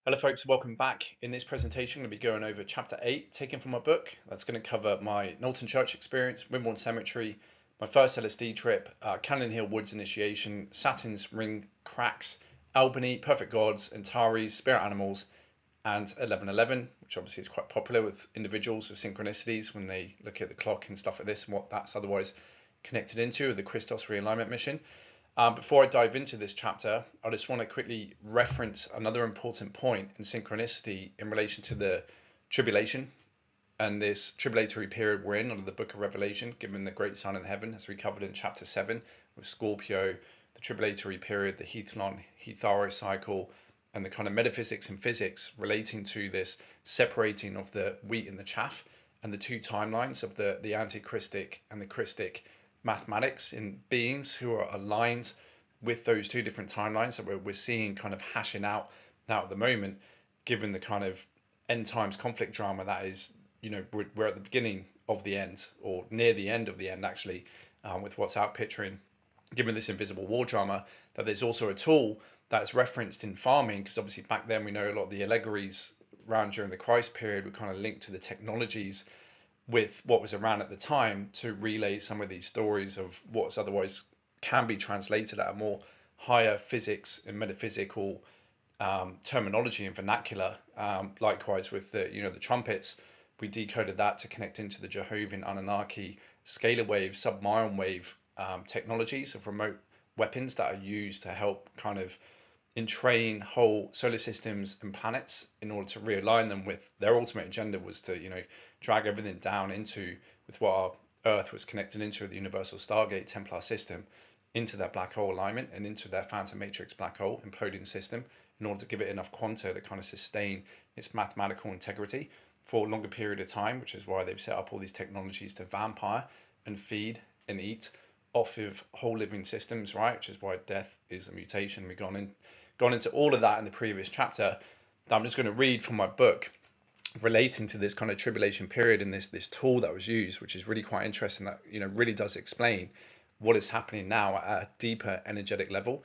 Hello folks, welcome back. In this presentation, I'm going to be going over chapter 8, taken from my book. That's going to cover my Knowlton Church experience, Wimborne Cemetery, my first LSD trip, Cannon Hill Woods initiation, Saturn's ring cracks, Albany, Perfect Gods, Antares, Spirit Animals, and 1111, which obviously is quite popular with individuals with synchronicities when they look at the clock and stuff like this and what that's otherwise connected into, the Christos realignment mission. Before I dive into this chapter, I just want to quickly reference another important point in synchronicity in relation to the tribulation and this tribulatory period we're in under the book of Revelation, given the great sun in heaven, as we covered in chapter 7 with Scorpio, the tribulatory period, the Hethlon-Hetharos cycle, and the kind of metaphysics and physics relating to this separating of the wheat and the chaff, and the two timelines of the anti-Christic and the Christic mathematics in beings who are aligned with those two different timelines that we're seeing kind of hashing out now at the moment, given the kind of end times conflict drama that is, we're at the beginning of the end or near the end of the end actually, with what's out picturing, given this invisible war drama, that there's also a tool that's referenced in farming, because obviously back then we know a lot of the allegories around during the Christ period were kind of linked to the technologies with what was around at the time to relay some of these stories of what's otherwise can be translated at a more higher physics and metaphysical terminology and vernacular. Likewise with the trumpets, we decoded that to connect into the Jehovah Anunnaki scalar wave, sub-Mayan wave technologies of remote weapons that are used to help kind of entrain whole solar systems and planets in order to realign them with their ultimate agenda was to drag everything down into with what our Earth was connected into the universal Stargate Templar system, into that black hole alignment and into their phantom matrix black hole imploding system, in order to give it enough quanta to kind of sustain its mathematical integrity for a longer period of time, which is why they've set up all these technologies to vampire and feed and eat off of whole living systems, right? Which is why death is a mutation. We've gone into all of that in the previous chapter. I'm just going to read from my book relating to this kind of tribulation period and this tool that was used, which is really quite interesting, that really does explain what is happening now at a deeper energetic level.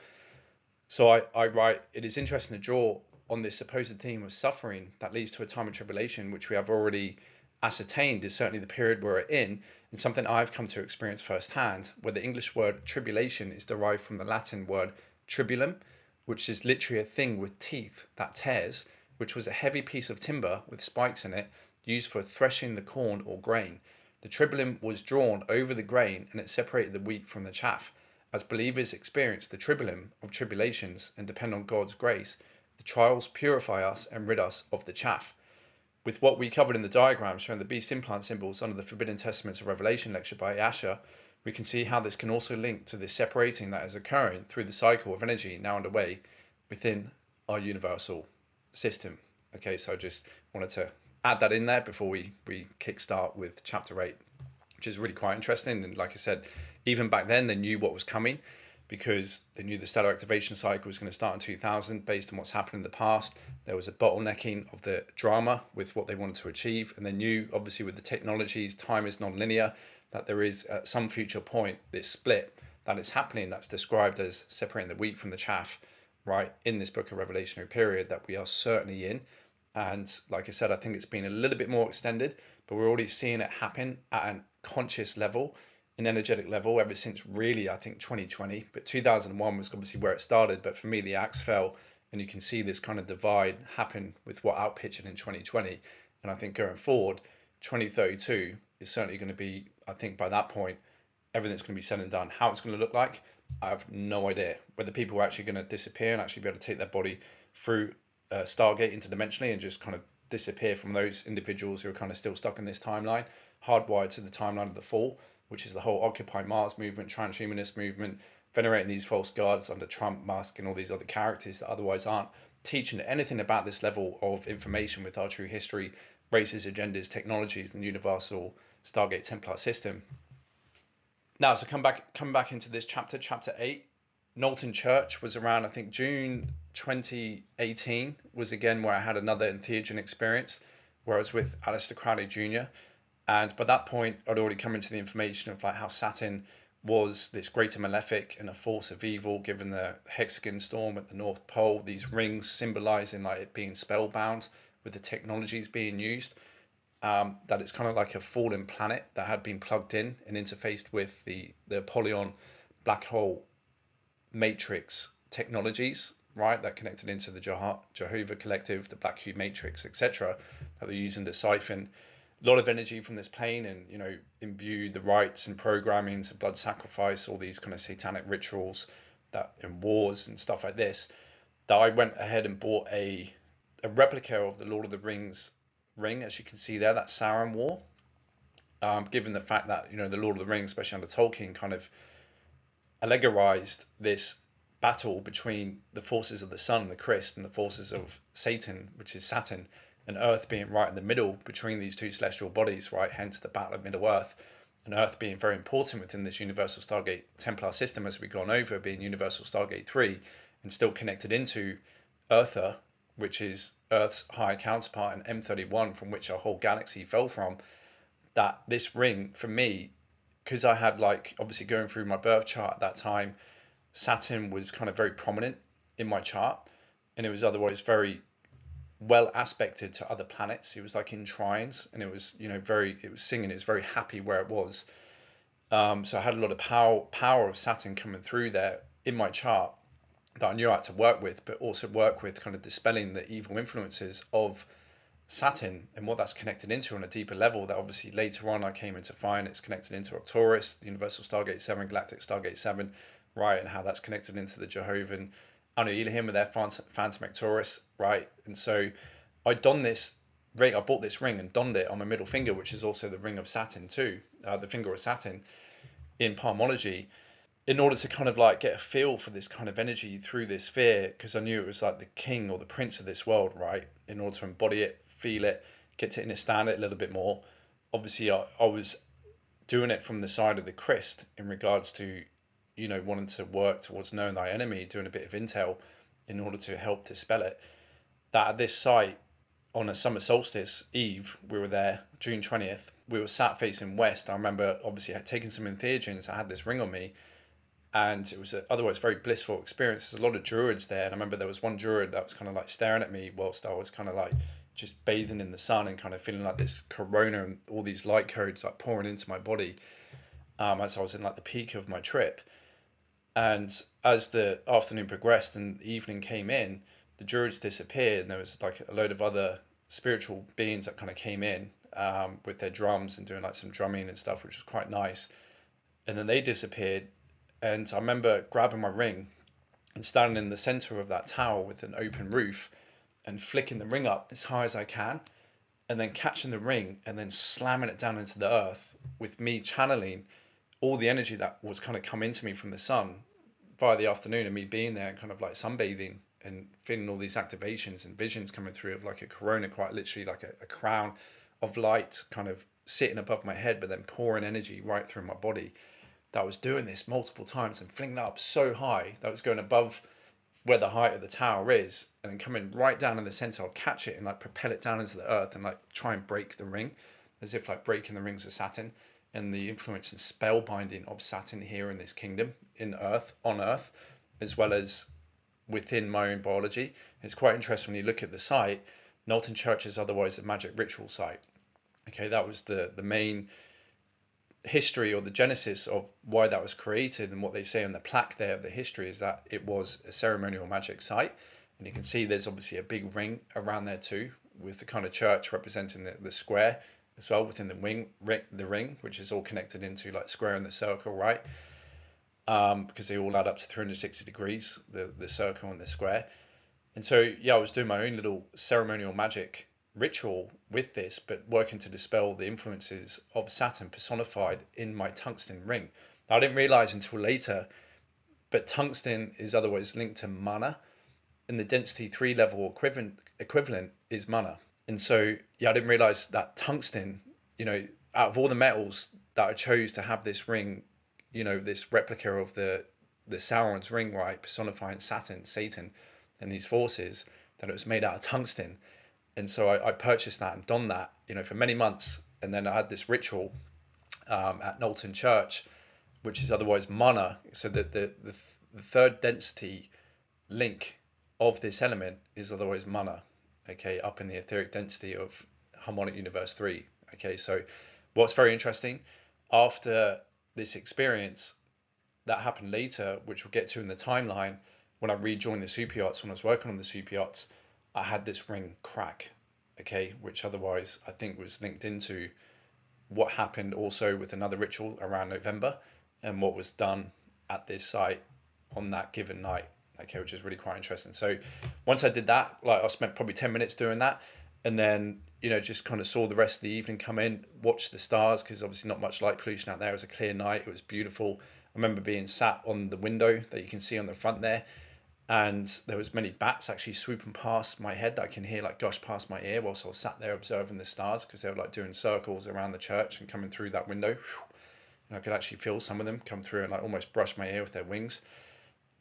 So I write, it is interesting to draw on this supposed theme of suffering that leads to a time of tribulation, which we have already ascertained is certainly the period we're in, and something I've come to experience firsthand, where the English word tribulation is derived from the Latin word tribulum, which is literally a thing with teeth that tears, which was a heavy piece of timber with spikes in it used for threshing the corn or grain. The tribulum was drawn over the grain and it separated the wheat from the chaff. As believers experience the tribulum of tribulations and depend on God's grace, the trials purify us and rid us of the chaff. With what we covered in the diagram showing the beast implant symbols under the Forbidden Testaments of Revelation lecture by Asher, we can see how this can also link to the separating that is occurring through the cycle of energy now underway within our universal system. Okay, so I just wanted to add that in there before we kickstart with chapter 8, which is really quite interesting. And like I said, even back then they knew what was coming, because they knew the stellar activation cycle was going to start in 2000 based on what's happened in the past. There was a bottlenecking of the drama with what they wanted to achieve, and they knew obviously with the technologies, time is non-linear, that there is at some future point this split that is happening, that's described as separating the wheat from the chaff, right, in this book of Revelationary period that we are certainly in. And like I said, I think it's been a little bit more extended, but we're already seeing it happen at a conscious level, an energetic level, ever since really I think 2020. But 2001 was obviously where it started, but for me the axe fell, and you can see this kind of divide happen with what outpitched in 2020. And I think going forward 2032 is certainly going to be, I think by that point everything's going to be said and done. How it's going to look like, I have no idea. Whether people are actually going to disappear and actually be able to take their body through Stargate interdimensionally and just kind of disappear from those individuals who are kind of still stuck in this timeline, hardwired to the timeline of the fall, which is the whole Occupy Mars movement, transhumanist movement, venerating these false gods under Trump, Musk, and all these other characters that otherwise aren't teaching anything about this level of information with our true history, races, agendas, technologies, and universal Stargate Templar system. Now, so come back into this chapter 8. Knowlton Church was around, I think, June 2018 was again where I had another entheogen experience, where I was with Alistair Crowley Jr. And by that point, I'd already come into the information of like how Saturn was this greater malefic and a force of evil, given the hexagon storm at the North Pole, these rings symbolizing like it being spellbound with the technologies being used, that it's kind of like a fallen planet that had been plugged in and interfaced with the Apollyon black hole matrix technologies, right, that connected into the Jehovah Collective, the Black Cube Matrix, etc., that they're using to siphon a lot of energy from this plane and, you know, imbue the rites and programmings of blood sacrifice, all these kind of satanic rituals that and wars and stuff like this, that I went ahead and bought a replica of the Lord of the Rings ring, as you can see there, that Sauron war. Given the fact that, you know, the Lord of the Rings, especially under Tolkien, kind of allegorized this battle between the forces of the sun, the Christ, and the forces of Satan, which is Saturn, and Earth being right in the middle between these two celestial bodies, right? Hence the Battle of Middle-earth, and Earth being very important within this Universal Stargate Templar system, as we've gone over, being Universal Stargate 3, and still connected into Eartha, which is Earth's higher counterpart, and M31, from which our whole galaxy fell from. That this ring, for me, because I had, like, obviously going through my birth chart at that time, Saturn was kind of very prominent in my chart, and it was otherwise very well aspected to other planets. It was like in trines, and it was, you know, it was singing, it was very happy where it was. So I had a lot of power of Saturn coming through there in my chart that I knew I had to work with, but also work with kind of dispelling the evil influences of Saturn and what that's connected into on a deeper level, that obviously later on I came into find it's connected into Anteres, the Universal Stargate 7, Galactic Stargate 7, right, and how that's connected into the Jehovah Anu Elohim with their Phantom Anteres, right? And so I donned this ring, I bought this ring and donned it on my middle finger, which is also the ring of Saturn too, the finger of Saturn in palmology, in order to kind of like get a feel for this kind of energy through this sphere, because I knew it was like the king or the prince of this world, right? In order to embody it, feel it, get to understand it a little bit more. Obviously, I was doing it from the side of the Christ in regards to, you know, wanting to work towards knowing thy enemy, doing a bit of intel in order to help dispel it. That at this site, on a summer solstice eve, we were there, June 20th, we were sat facing west. I remember obviously I had taken some entheogens, I had this ring on me, and it was an otherwise very blissful experience. There's a lot of druids there, and I remember there was one druid that was kind of like staring at me whilst I was kind of like just bathing in the sun and kind of feeling like this corona and all these light codes like pouring into my body, as I was in like the peak of my trip. And as the afternoon progressed and the evening came in, the druids disappeared, and there was like a load of other spiritual beings that kind of came in, with their drums and doing like some drumming and stuff, which was quite nice. And then they disappeared, and I remember grabbing my ring and standing in the center of that tower with an open roof and flicking the ring up as high as I can, and then catching the ring and then slamming it down into the earth, with me channeling all the energy that was kind of come into me from the sun via the afternoon, and me being there and kind of like sunbathing and feeling all these activations and visions coming through of like a corona, quite literally like a crown of light kind of sitting above my head, but then pouring energy right through my body. That I was doing this multiple times and flinging that up so high that was going above where the height of the tower is, and then coming right down in the center. I'll catch it and like propel it down into the earth and like try and break the ring, as if like breaking the rings of Saturn and the influence and spell binding of Saturn here in this kingdom, on earth, as well as within my own biology. It's quite interesting when you look at the site. Knowlton Church is otherwise a magic ritual site. Okay, that was the main history or the genesis of why that was created, and what they say on the plaque there of the history is that it was a ceremonial magic site. And you can see there's obviously a big ring around there too, with the kind of church representing the square as well within the ring, which is all connected into like square and the circle, right? Because they all add up to 360 degrees, the circle and the square. And so yeah, I was doing my own little ceremonial magic ritual with this, but working to dispel the influences of Saturn personified in my tungsten ring. Now, I didn't realize until later, but tungsten is otherwise linked to mana, and the density 3 level equivalent is mana. And so yeah, I didn't realize that tungsten, you know, out of all the metals that I chose to have this ring, you know, this replica of the Sauron's ring, right, personifying Saturn, Satan, and these forces, that it was made out of tungsten. And so I purchased that and donned that, you know, for many months. And then I had this ritual at Knowlton Church which is otherwise mana. So that the third density link of this element is otherwise mana, okay, up in the etheric density of harmonic universe 3. Okay, so what's very interesting, after this experience that happened later, which we'll get to in the timeline, when I rejoined the super yachts, when I was working on the super yachts, I had this ring crack, okay, which otherwise I think was linked into what happened also with another ritual around November and what was done at this site on that given night, okay, which is really quite interesting. So once I did that, like I spent probably 10 minutes doing that, and then just kind of saw the rest of the evening come in, watched the stars, because obviously not much light pollution out there. It was a clear night, it was beautiful. I remember being sat on the window that you can see on the front there, and there was many bats actually swooping past my head that I can hear like gush past my ear whilst I was sat there observing the stars, because they were like doing circles around the church and coming through that window, and I could actually feel some of them come through and like almost brush my ear with their wings.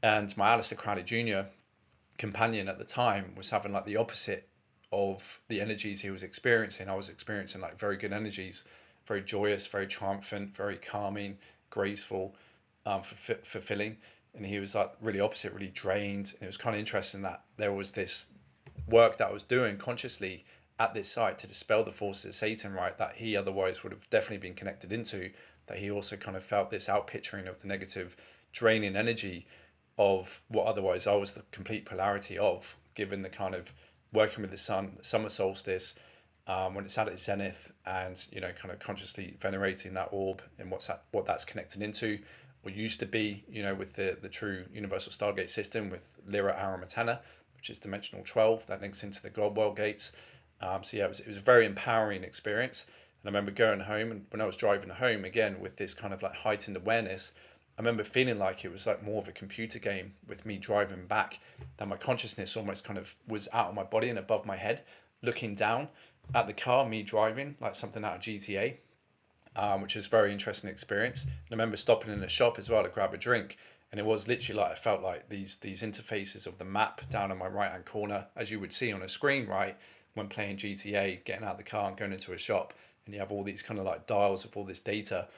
And my Alistair Crowley Jr. companion at the time was having like the opposite of the energies he was experiencing. I was experiencing like very good energies, very joyous, very triumphant, very calming, graceful, fulfilling. And he was like really opposite, really drained. And it was kind of interesting that there was this work that I was doing consciously at this site to dispel the forces of Satan, right, that he otherwise would have definitely been connected into, that he also kind of felt this outpicturing of the negative draining energy of what otherwise I was the complete polarity of, given the kind of working with the sun, summer solstice, when it's at its zenith, and kind of consciously venerating that orb and what that's connected into, or used to be, with the true universal Stargate system with Lyra Aramatana, which is dimensional 12, that links into the Godwell gates. So yeah, it was a very empowering experience. And I remember going home, and when I was driving home again with this kind of like heightened awareness, I remember feeling like it was like more of a computer game with me driving back, that my consciousness almost kind of was out of my body and above my head, looking down at the car, me driving like something out of GTA, which was a very interesting experience. And I remember stopping in a shop as well to grab a drink, and it was literally like I felt like these interfaces of the map down in my right hand corner, as you would see on a screen, right, when playing GTA, getting out of the car and going into a shop, and you have all these kind of like dials of all this data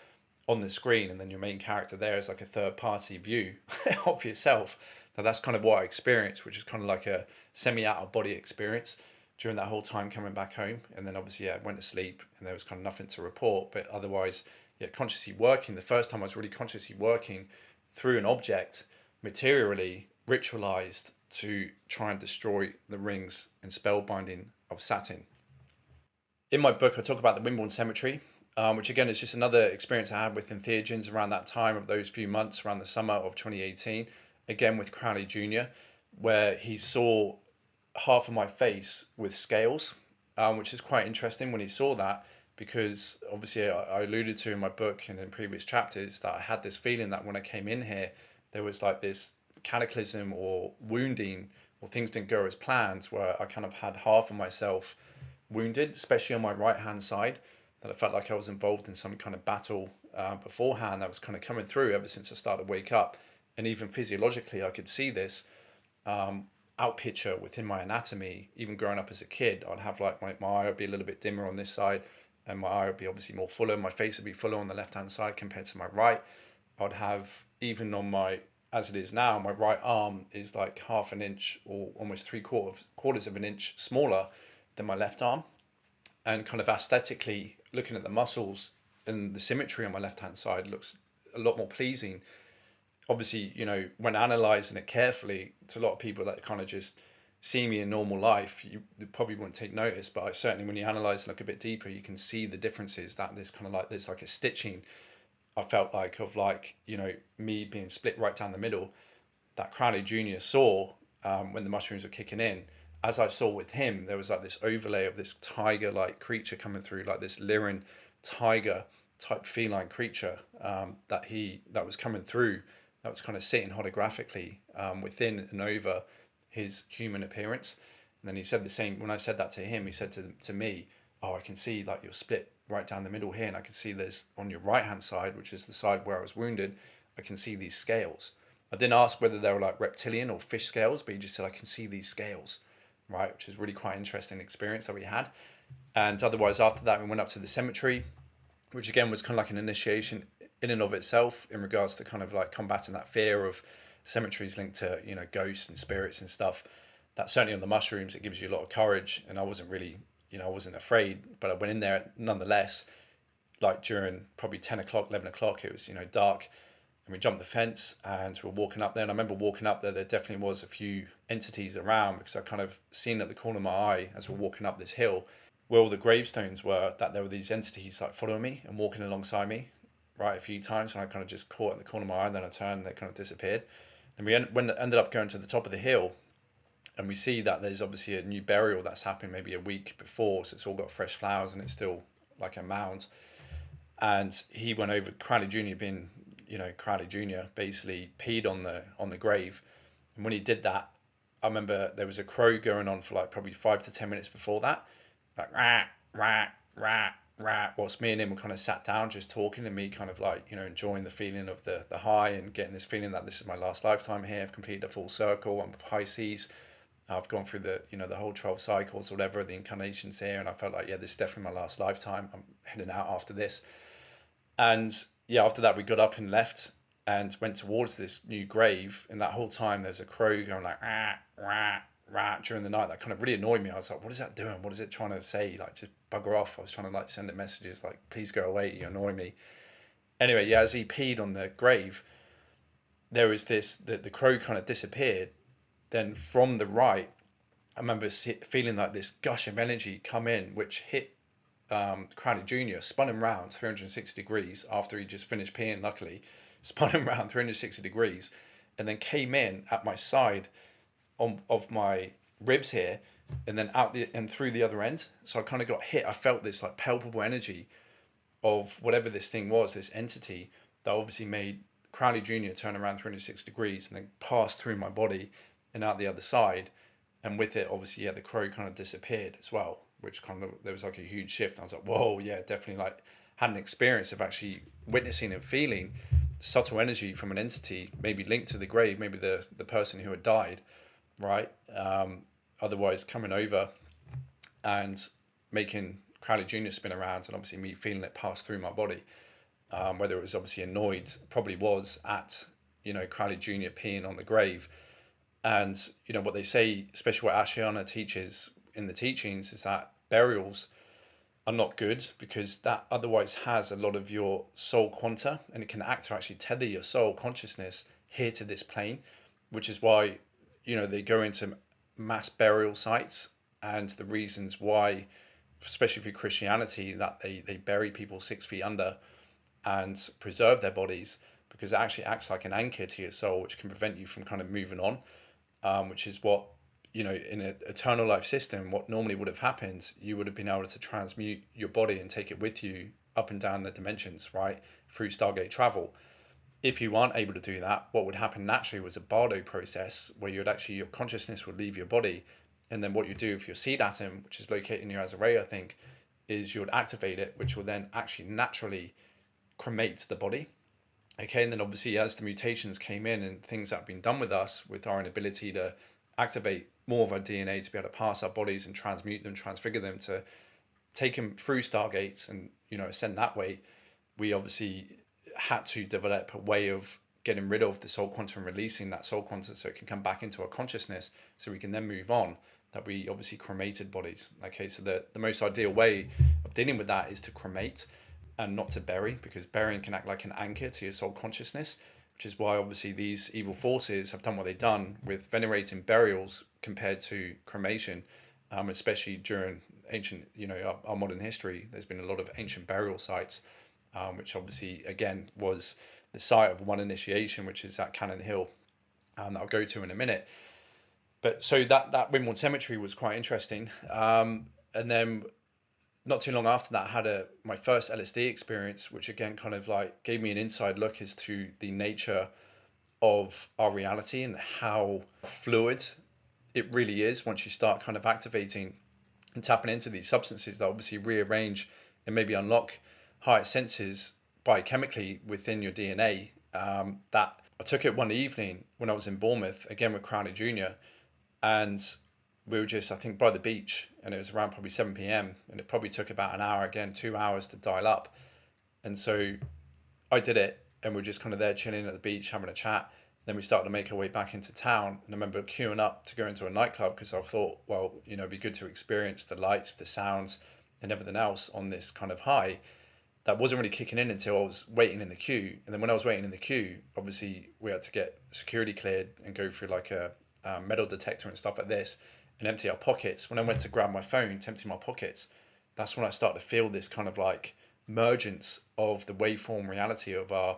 on the screen, and then your main character there is like a third party view of yourself. Now that's kind of what I experienced, which is kind of like a semi out of body experience during that whole time coming back home. And then obviously, yeah, went to sleep and there was kind of nothing to report. But otherwise, yeah, consciously working, the first time I was really consciously working through an object, materially ritualized to try and destroy the rings and spellbinding of Saturn. In my book, I talk about the Wimborne Cemetery, which again is just another experience I had with entheogens around that time of those few months around the summer of 2018, again with Crowley Jr., where he saw half of my face with scales, which is quite interesting when he saw that, because obviously I alluded to in my book and in previous chapters that I had this feeling that when I came in here, there was like this cataclysm or wounding, or things didn't go as planned, where I kind of had half of myself wounded, especially on my right hand side, that I felt like I was involved in some kind of battle beforehand that was kind of coming through ever since I started to wake up. And even physiologically, I could see this out picture within my anatomy. Even growing up as a kid, I'd have like my eye would be a little bit dimmer on this side, and my eye would be obviously more fuller. My face would be fuller on the left hand side compared to my right. I'd have, even on my, as it is now, my right arm is like half an inch or almost quarters of an inch smaller than my left arm. And kind of aesthetically, looking at the muscles and the symmetry on my left hand side looks a lot more pleasing. Obviously, when analyzing it carefully, to a lot of people that kind of just see me in normal life, you probably wouldn't take notice, but certainly when you analyze and look a bit deeper, you can see the differences, that there's kind of like, there's like a stitching, I felt like, of like, me being split right down the middle, that Crowley Jr. saw when the mushrooms were kicking in. As I saw with him, there was like this overlay of this tiger-like creature coming through, like this Lyran tiger type feline creature that was coming through, that was kind of sitting holographically within and over his human appearance. And then he said the same when I said that to him. He said to me, "Oh, I can see like you're split right down the middle here, and I can see there's on your right hand side, which is the side where I was wounded, I can see these scales." I didn't ask whether they were like reptilian or fish scales, but he just said, "I can see these scales," right? Which is really quite interesting experience that we had. And otherwise, after that, we went up to the cemetery, which again was kind of like an initiation in and of itself in regards to kind of like combating that fear of cemeteries linked to, you know, ghosts and spirits and stuff. That certainly on the mushrooms, it gives you a lot of courage. And I wasn't really, you know, I wasn't afraid, but I went in there nonetheless, like during probably 10 o'clock, 11 o'clock, it was, you know, dark. And we jumped the fence and we were walking up there. And I remember walking up there, there definitely was a few entities around because I kind of seen at the corner of my eye as we're walking up this hill where all the gravestones were, that there were these entities like following me and walking alongside me, right, a few times. And I kind of just caught in the corner of my eye, and then I turned and they kind of disappeared. And ended up going to the top of the hill, and we see that there's obviously a new burial that's happened maybe a week before, so it's all got fresh flowers and it's still like a mound. And he went over, Crowley Jr. being, you know, Crowley Jr. basically peed on the grave. And when he did that, I remember there was a crow going on for like probably 5 to 10 minutes before that, like rah rah rah rah, whilst me and him were kind of sat down just talking, and me kind of like, you know, enjoying the feeling of the high and getting this feeling that this is my last lifetime here. I've completed a full circle. I'm Pisces. I've gone through the, you know, the whole 12 cycles, whatever, the incarnations here, and I felt like, yeah, this is definitely my last lifetime. I'm heading out after this. And yeah, after that, we got up and left and went towards this new grave. And that whole time, there's a crow going like, rah, rah, rah, during the night. That kind of really annoyed me. I was like, what is that doing? What is it trying to say? Like, just bugger off. I was trying to like send it messages like, please go away. You annoy me. Anyway, yeah, as he peed on the grave, there was this, the crow kind of disappeared. Then from the right, I remember feeling like this gush of energy come in, which hit Crowley Jr., spun him round 360 degrees after he just finished peeing, luckily, spun him round 360 degrees, and then came in at my side of my ribs here, and then out and through the other end. So I kind of got hit. I felt this like palpable energy of whatever this thing was, this entity that obviously made Crowley Jr. turn around 360 degrees and then pass through my body and out the other side. And with it, obviously, yeah, the crow kind of disappeared as well, which kind of, there was like a huge shift. I was like, whoa, yeah, definitely like had an experience of actually witnessing and feeling subtle energy from an entity, maybe linked to the grave, maybe the person who had died, right? Otherwise coming over and making Crowley Jr. spin around, and obviously me feeling it pass through my body. Whether it was obviously annoyed, probably was at, you know, Crowley Jr. peeing on the grave. And, you know, what they say, especially what Ashiana teaches in the teachings, is that burials are not good because that otherwise has a lot of your soul quanta, and it can act to actually tether your soul consciousness here to this plane, which is why, you know, they go into mass burial sites, and the reasons why, especially for Christianity, that they bury people 6 feet under and preserve their bodies, because it actually acts like an anchor to your soul, which can prevent you from kind of moving on. Which is what, you know, in an eternal life system, what normally would have happened, you would have been able to transmute your body and take it with you up and down the dimensions, right, through Stargate travel. If you aren't able to do that, what would happen naturally was a bardo process where you'd actually, your consciousness would leave your body. And then what you do with your seed atom, which is located in your Azarea, I think, is you would activate it, which will then actually naturally cremate the body. Okay, and then obviously as the mutations came in and things that have been done with us, with our inability to activate more of our DNA to be able to pass our bodies and transmute them, transfigure them, to take them through stargates and, you know, ascend that way, we obviously had to develop a way of getting rid of the soul quantum, releasing that soul quantum so it can come back into our consciousness so we can then move on, that we obviously cremated bodies. Okay, so the most ideal way of dealing with that is to cremate and not to bury, because burying can act like an anchor to your soul consciousness, which is why obviously these evil forces have done what they've done with venerating burials compared to cremation, especially during ancient, you know, our modern history. There's been a lot of ancient burial sites, which obviously, again, was the site of one initiation, which is at Cannon Hill, that I'll go to in a minute. But so that Wimborne Cemetery was quite interesting. And then not too long after that, I had my first LSD experience, which again kind of like gave me an inside look as to the nature of our reality and how fluid it really is once you start kind of activating and tapping into these substances that obviously rearrange and maybe unlock higher senses biochemically within your DNA. That I took it one evening when I was in Bournemouth, again with Crowley Jr., and we were just, I think, by the beach, and it was around probably 7 p.m. and it probably took about an hour, again 2 hours to dial up. And so I did it, and we're just kind of there chilling at the beach, having a chat. Then we started to make our way back into town, and I remember queuing up to go into a nightclub because I thought, well, it'd be good to experience the lights, the sounds, and everything else on this kind of high. That wasn't really kicking in until I was waiting in the queue. And then when I was waiting in the queue, obviously we had to get security cleared and go through like a metal detector and stuff like this and empty our pockets. When I went to grab my phone to empty my pockets, that's when I started to feel this kind of like mergence of the waveform reality of our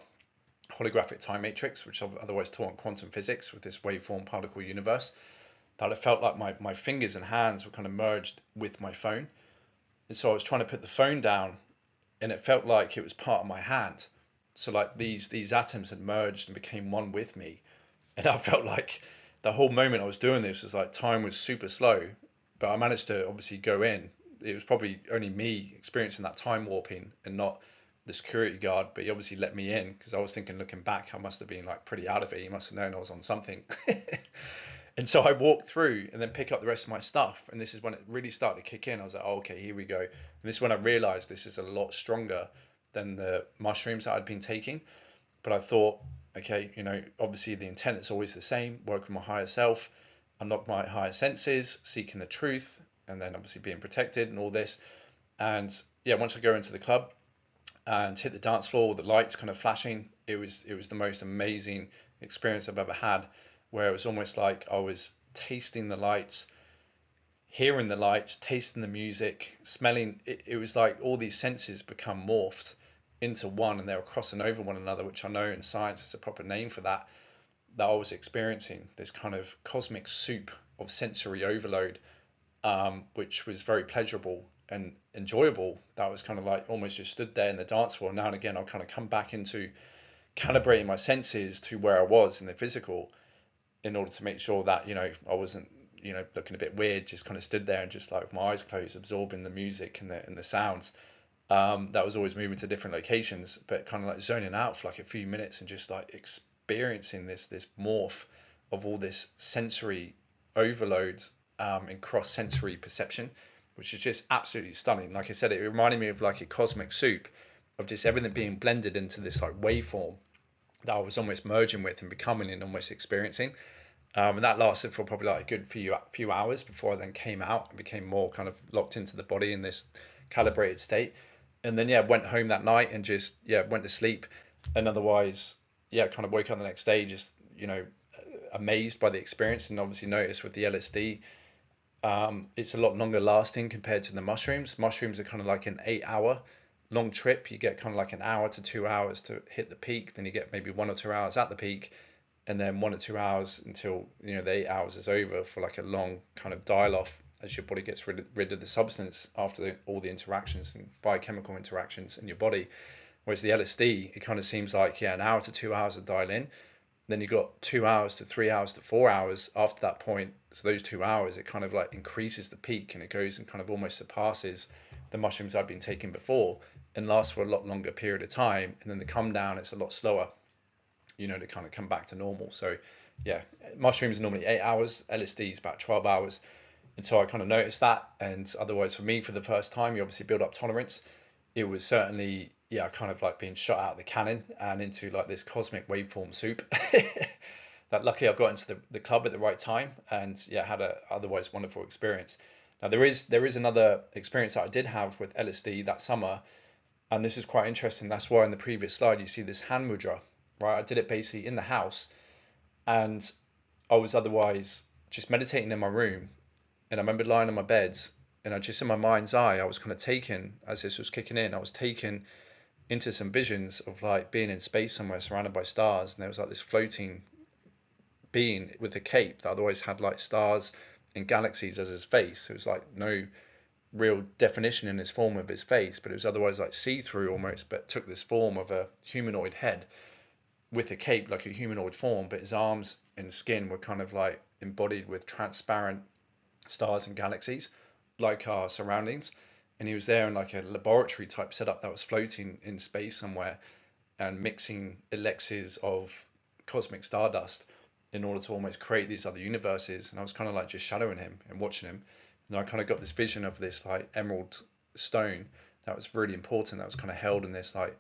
holographic time matrix, which I've otherwise taught in quantum physics with this waveform particle universe, that I felt like my fingers and hands were kind of merged with my phone. And so I was trying to put the phone down, and it felt like it was part of my hand. So like these atoms had merged and became one with me. And I felt like the whole moment I was doing this was like time was super slow, but I managed to obviously go in. It was probably only me experiencing that time warping and not the security guard, but he obviously let me in because I was thinking, looking back, I must have been like pretty out of it. He must have known I was on something. And so I walked through and then pick up the rest of my stuff. And this is when it really started to kick in. I was like, oh, okay, here we go. And this is when I realized this is a lot stronger than the mushrooms that I'd been taking. But I thought, okay, obviously the intent is always the same: work with my higher self, unlock my higher senses, seeking the truth, and then obviously being protected and all this. And yeah, once I go into the club and hit the dance floor, the lights kind of flashing, it was the most amazing experience I've ever had, where it was almost like I was tasting the lights, hearing the lights, tasting the music, smelling. It was like all these senses become morphed into one, and they were crossing over one another, which I know in science is a proper name for that. That I was experiencing this kind of cosmic soup of sensory overload, which was very pleasurable and enjoyable. That was kind of like almost just stood there in the dance floor. Now and again, I'll kind of come back into calibrating my senses to where I was in the physical, in order to make sure that I wasn't looking a bit weird, just kind of stood there and just like with my eyes closed, absorbing the music and the sounds. That was always moving to different locations, but kind of like zoning out for like a few minutes and just like experiencing this morph of all this sensory overload, and cross sensory perception, which is just absolutely stunning. Like I said, it reminded me of like a cosmic soup of just everything being blended into this like waveform that I was almost merging with and becoming and almost experiencing. And that lasted for probably like a good few hours before I then came out and became more kind of locked into the body in this calibrated state. And then yeah, went home that night and just went to sleep. And otherwise, kind of woke up the next day just amazed by the experience. And obviously noticed with the LSD, it's a lot longer lasting compared to the mushrooms. Mushrooms are kind of like an 8 hour long trip. You get kind of like an hour to 2 hours to hit the peak, then you get maybe 1 or 2 hours at the peak, and then 1 or 2 hours until the 8 hours is over for like a long kind of dial off as your body gets rid of the substance after all the interactions and biochemical interactions in your body. Whereas the LSD, it kind of seems like an hour to 2 hours to dial in, then you've got 2 hours to 3 hours to 4 hours after that point. So those 2 hours, it kind of like increases the peak, and it goes and kind of almost surpasses the mushrooms I've been taking before, and lasts for a lot longer period of time. And then the come down, it's a lot slower, to kind of come back to normal. So yeah, mushrooms are normally 8 hours, LSD is about 12 hours. And so I kind of noticed that. And otherwise for me, for the first time, you obviously build up tolerance. It was certainly, kind of like being shot out of the cannon and into like this cosmic waveform soup. That luckily I got into the club at the right time, and had a otherwise wonderful experience. Now there is another experience that I did have with LSD that summer, and this is quite interesting. That's why in the previous slide you see this hand mudra, right? I did it basically in the house, and I was otherwise just meditating in my room, and I remember lying on my bed, and I just in my mind's eye, I was kind of taken, as this was kicking in, I was taken into some visions of like being in space somewhere surrounded by stars, and there was like this floating being with a cape that otherwise had like stars and galaxies as his face. It was like no real definition in his form of his face, but it was otherwise like see-through almost, but took this form of a humanoid head with a cape, like a humanoid form, but his arms and skin were kind of like embodied with transparent stars and galaxies like our surroundings. And he was there in like a laboratory type setup that was floating in space somewhere and mixing elixirs of cosmic stardust in order to almost create these other universes. And I was kind of like just shadowing him and watching him. And I kind of got this vision of this like emerald stone that was really important, that was kind of held in this like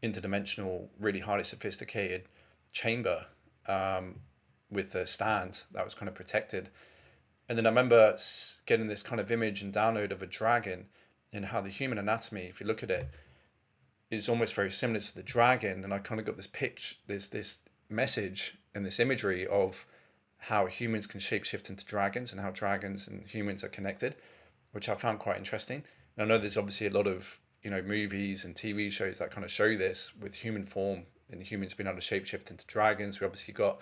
interdimensional, really highly sophisticated chamber, um, with a stand that was kind of protected. And then I remember getting this kind of image and download of a dragon, and how the human anatomy, if you look at it, is almost very similar to the dragon. And I kind of got this pitch, this message and this imagery of how humans can shapeshift into dragons and how dragons and humans are connected, which I found quite interesting. And I know there's obviously a lot of movies and TV shows that kind of show this with human form and humans being able to shapeshift into dragons. We obviously got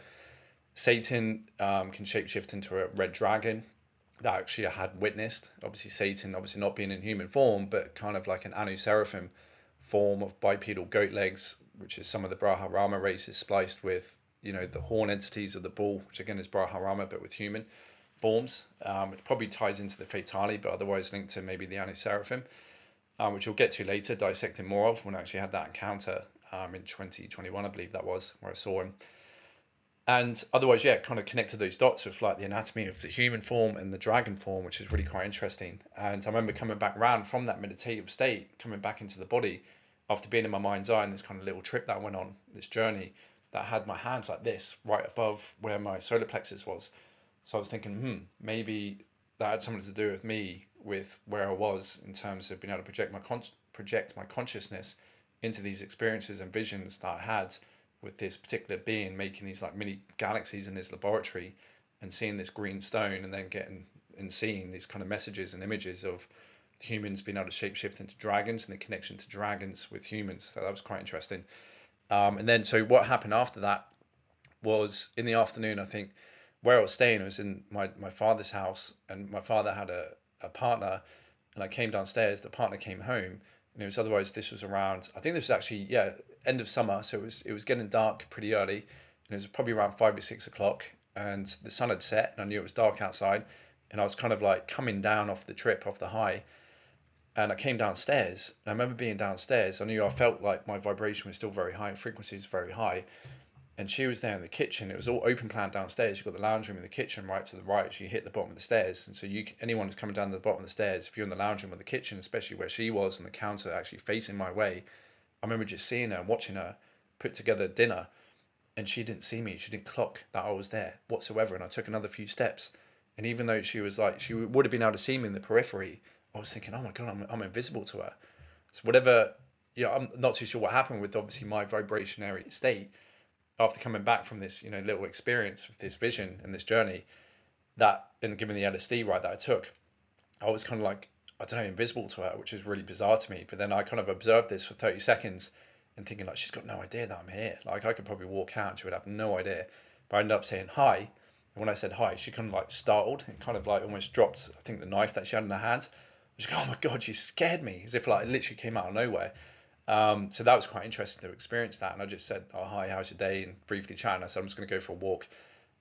Satan, can shapeshift into a red dragon that actually I had witnessed. Obviously Satan, obviously not being in human form, but kind of like an Anu Seraphim form of bipedal goat legs, which is some of the Brahma races spliced with the horn entities of the bull, which again is Brahma, but with human forms. It probably ties into the Fatali, but otherwise linked to maybe the Anu Seraphim, which we'll get to later, dissecting more of when I actually had that encounter in 2021, I believe that was, where I saw him. And otherwise, yeah, kind of connected those dots with like the anatomy of the human form and the dragon form, which is really quite interesting. And I remember coming back around from that meditative state, coming back into the body after being in my mind's eye, and this kind of little trip that I went on, this journey that had my hands like this, right above where my solar plexus was. So I was thinking, maybe that had something to do with me, with where I was in terms of being able to project my consciousness into these experiences and visions that I had with this particular being, making these like mini galaxies in his laboratory, and seeing this green stone, and then getting and seeing these kind of messages and images of humans being able to shapeshift into dragons and the connection to dragons with humans. So that was quite interesting. And then so what happened after that was in the afternoon, I think, where I was staying, I was in my father's house, and my father had a partner, and I came downstairs, the partner came home, and this was around, I think this was actually, yeah, end of summer, so it was getting dark pretty early, and it was probably around 5 or 6 o'clock, and the sun had set, and I knew it was dark outside, and I was kind of like coming down off the trip, off the high, and I came downstairs, and I remember being downstairs, I felt like my vibration was still very high, frequency was very high, and she was there in the kitchen. It was all open plan downstairs. You've got the lounge room and the kitchen right to the right, so you hit the bottom of the stairs. And so anyone who's coming down to the bottom of the stairs, if you're in the lounge room or the kitchen, especially where she was and the counter actually facing my way, I remember just seeing her and watching her put together dinner, and she didn't see me. She didn't clock that I was there whatsoever. And I took another few steps, and even though she was like, she would have been able to see me in the periphery, I was thinking, oh my God, I'm invisible to her. So whatever, I'm not too sure what happened with obviously my vibrationary state after coming back from this, little experience with this vision and this journey, that, and given the LSD right that I took, I was kind of like, I don't know, invisible to her, which is really bizarre to me. But then I kind of observed this for 30 seconds and thinking like, she's got no idea that I'm here. Like I could probably walk out and she would have no idea. But I ended up saying hi. And when I said hi, she kind of like startled and kind of like almost dropped, I think, the knife that she had in her hand. She's like, oh my God, she scared me, as if like it literally came out of nowhere. So that was quite interesting to experience that. And I just said, oh, hi, how's your day? And briefly chatting, I said, I'm just going to go for a walk.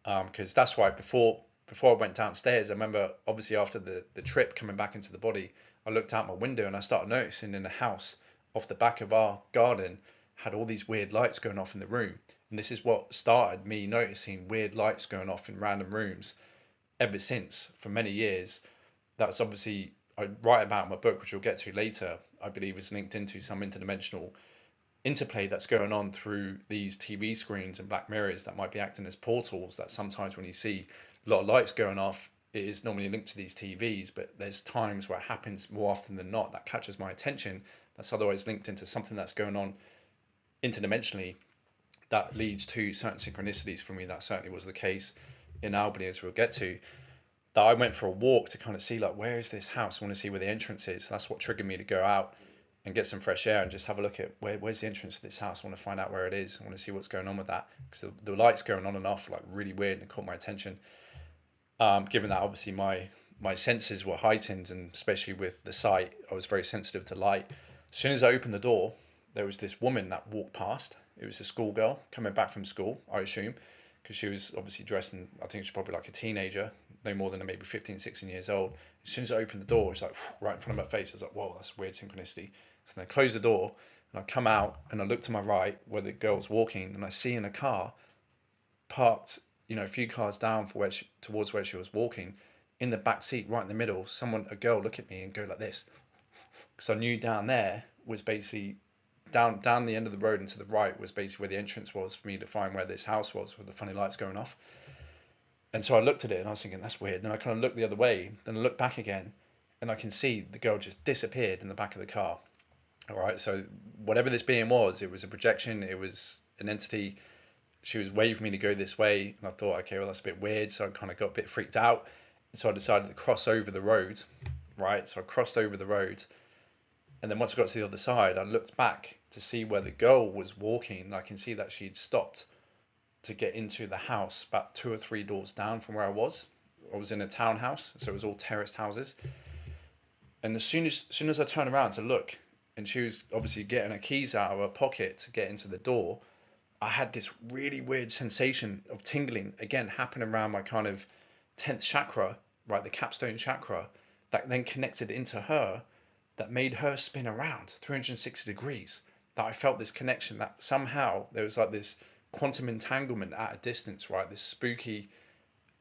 Because that's why before I went downstairs, I remember obviously after the trip coming back into the body, I looked out my window and I started noticing in the house off the back of our garden had all these weird lights going off in the room. And this is what started me noticing weird lights going off in random rooms ever since for many years. That's obviously, I write about in my book, which we'll get to later, I believe is linked into some interdimensional interplay that's going on through these TV screens and black mirrors that might be acting as portals, that sometimes when you see a lot of lights going off, it is normally linked to these TVs, but there's times where it happens more often than not that catches my attention, that's otherwise linked into something that's going on interdimensionally that leads to certain synchronicities. For me, that certainly was the case in Albany, as we'll get to, that I went for a walk to kind of see like, where is this house? I want to see where the entrance is. That's what triggered me to go out and get some fresh air and just have a look at where's the entrance to this house. I want to find out where it is. I want to see what's going on with that, because the lights going on and off like really weird, and it caught my attention. Given that obviously my senses were heightened, and especially with the sight, I was very sensitive to light. As soon as I opened the door, there was this woman that walked past. It was a schoolgirl coming back from school, I assume, because she was obviously dressed in, I think she's probably like a teenager, no more than maybe 15, 16 years old. As soon as I opened the door, it's like right in front of my face. I was like, whoa, that's weird synchronicity. So then I closed the door and I come out and I look to my right where the girl's walking, and I see in a car parked, a few cars down for towards where she was walking, in the back seat, right in the middle, a girl look at me and go like this. Because I knew down there was basically down the end of the road and to the right was basically where the entrance was for me to find where this house was with the funny lights going off. And so I looked at it and I was thinking, that's weird. Then I kind of looked the other way, then I looked back again, and I can see the girl just disappeared in the back of the car. All right, so whatever this being was, it was a projection, it was an entity. She was waving me to go this way, and I thought, okay, well, that's a bit weird. So I kind of got a bit freaked out. And so I decided to cross over the road, right? So I crossed over the road. And then once I got to the other side, I looked back to see where the girl was walking. And I can see that she'd stopped to get into the house about 2 or 3 doors down from where I was. I was in a townhouse, so it was all terraced houses. And as soon as I turned around to look, and she was obviously getting her keys out of her pocket to get into the door, I had this really weird sensation of tingling again happen around my kind of 10th chakra, right, the capstone chakra, that then connected into her, that made her spin around 360 degrees. That I felt this connection, that somehow there was like this quantum entanglement at a distance, right? This spooky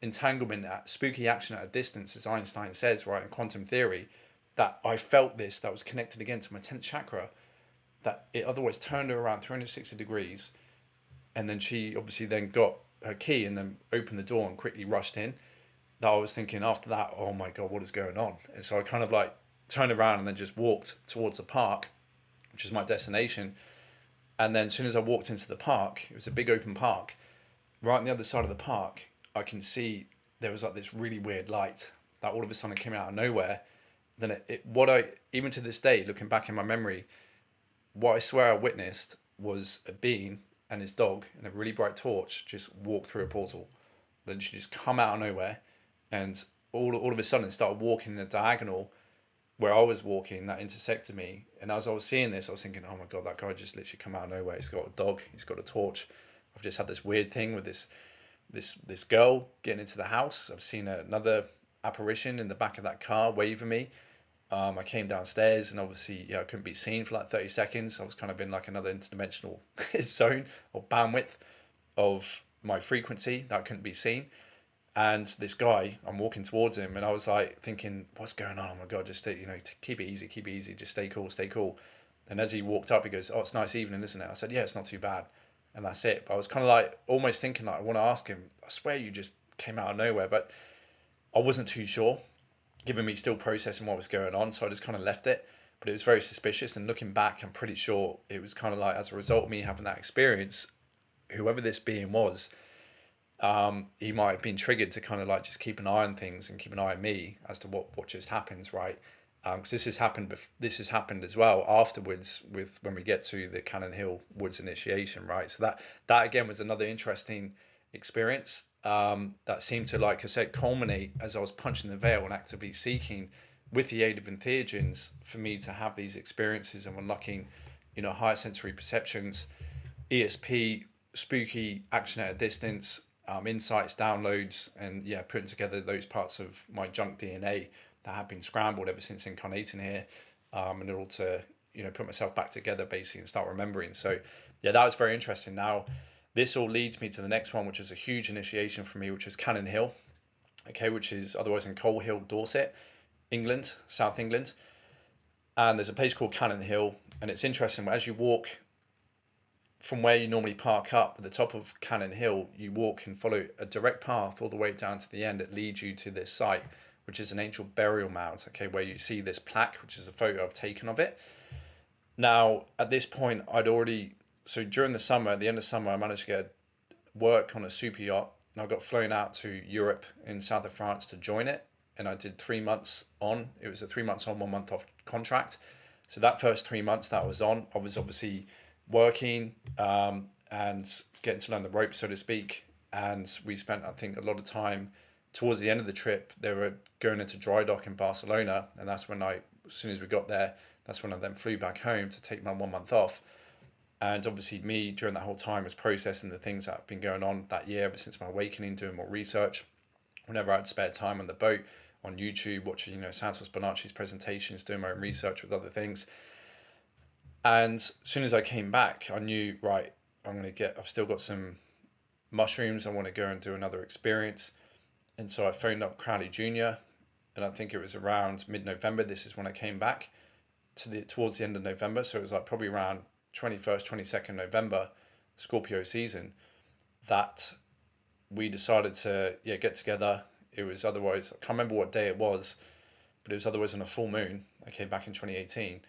entanglement, spooky action at a distance, as Einstein says, right, in quantum theory, that I felt this, that was connected again to my 10th chakra, that it otherwise turned her around 360 degrees. And then she obviously then got her key and then opened the door and quickly rushed in. That I was thinking after that, oh my God, what is going on? And so I kind of like turned around and then just walked towards the park, which is my destination. And then as soon as I walked into the park, it was a big open park. Right on the other side of the park, I can see there was like this really weird light that all of a sudden came out of nowhere. Then even to this day, looking back in my memory, what I swear I witnessed was a being and his dog and a really bright torch just walked through a portal. Then she just come out of nowhere, and all of a sudden started walking in a diagonal where I was walking that intersected me. And as I was seeing this, I was thinking, oh my God, that guy just literally come out of nowhere. He's got a dog, he's got a torch. I've just had this weird thing with this girl getting into the house. I've seen another apparition in the back of that car waving me. I came downstairs and obviously, I couldn't be seen for like 30 seconds. I was kind of in like another interdimensional zone or bandwidth of my frequency that couldn't be seen. And this guy, I'm walking towards him and I was like thinking, what's going on? Oh my God, just stay, keep it easy, just stay cool, stay cool. And as he walked up, he goes, oh, it's a nice evening, isn't it? I said, yeah, it's not too bad. And that's it. But I was kind of like almost thinking like, I want to ask him, I swear you just came out of nowhere, but I wasn't too sure, given me still processing what was going on. So I just kind of left it, but it was very suspicious. And looking back, I'm pretty sure it was kind of like, as a result of me having that experience, whoever this being was, he might have been triggered to kind of like just keep an eye on things and keep an eye on me as to what just happens, right? Because this has happened as well afterwards with when we get to the Cannon Hill Woods initiation, right? So that again was another interesting experience that seemed to, like I said, culminate as I was punching the veil and actively seeking, with the aid of entheogens, for me to have these experiences of unlocking, higher sensory perceptions, ESP, spooky action at a distance, insights, downloads, and putting together those parts of my junk DNA that have been scrambled ever since incarnating here, in order to put myself back together basically and start remembering. So that was very interesting. Now this all leads me to the next one, which is a huge initiation for me, which is Cannon Hill, okay, which is otherwise in Coal Hill, Dorset, England, South England. And there's a place called Cannon Hill, and it's interesting, as you walk from where you normally park up at the top of Cannon Hill, you walk and follow a direct path all the way down to the end. It leads you to this site, which is an angel burial mound, okay, where you see this plaque, which is a photo I've taken of it. Now, at this point, so during the summer, at the end of summer, I managed to get work on a super yacht, and I got flown out to Europe in south of France to join it. And I did 3 months on. It was a 3 months on, 1 month off contract. So that first 3 months that I was on, I was obviously working and getting to learn the ropes, so to speak. And we spent, I think, a lot of time towards the end of the trip. They were going into dry dock in Barcelona, and that's when as soon as we got there, that's when I then flew back home to take my 1 month off. And obviously me during that whole time was processing the things that have been going on that year ever since my awakening, doing more research. Whenever I had spare time on the boat, on YouTube, watching Santos Bonacci's presentations, doing my own research with other things. And as soon as I came back, I knew, right, I've still got some mushrooms. I want to go and do another experience. And so I phoned up Crowley Jr. And I think it was around mid-November. This is when I came back towards the end of November. So it was like probably around 21st, 22nd November, Scorpio season, that we decided to get together. It was otherwise, I can't remember what day it was, but it was otherwise on a full moon. Okay, back in 2018.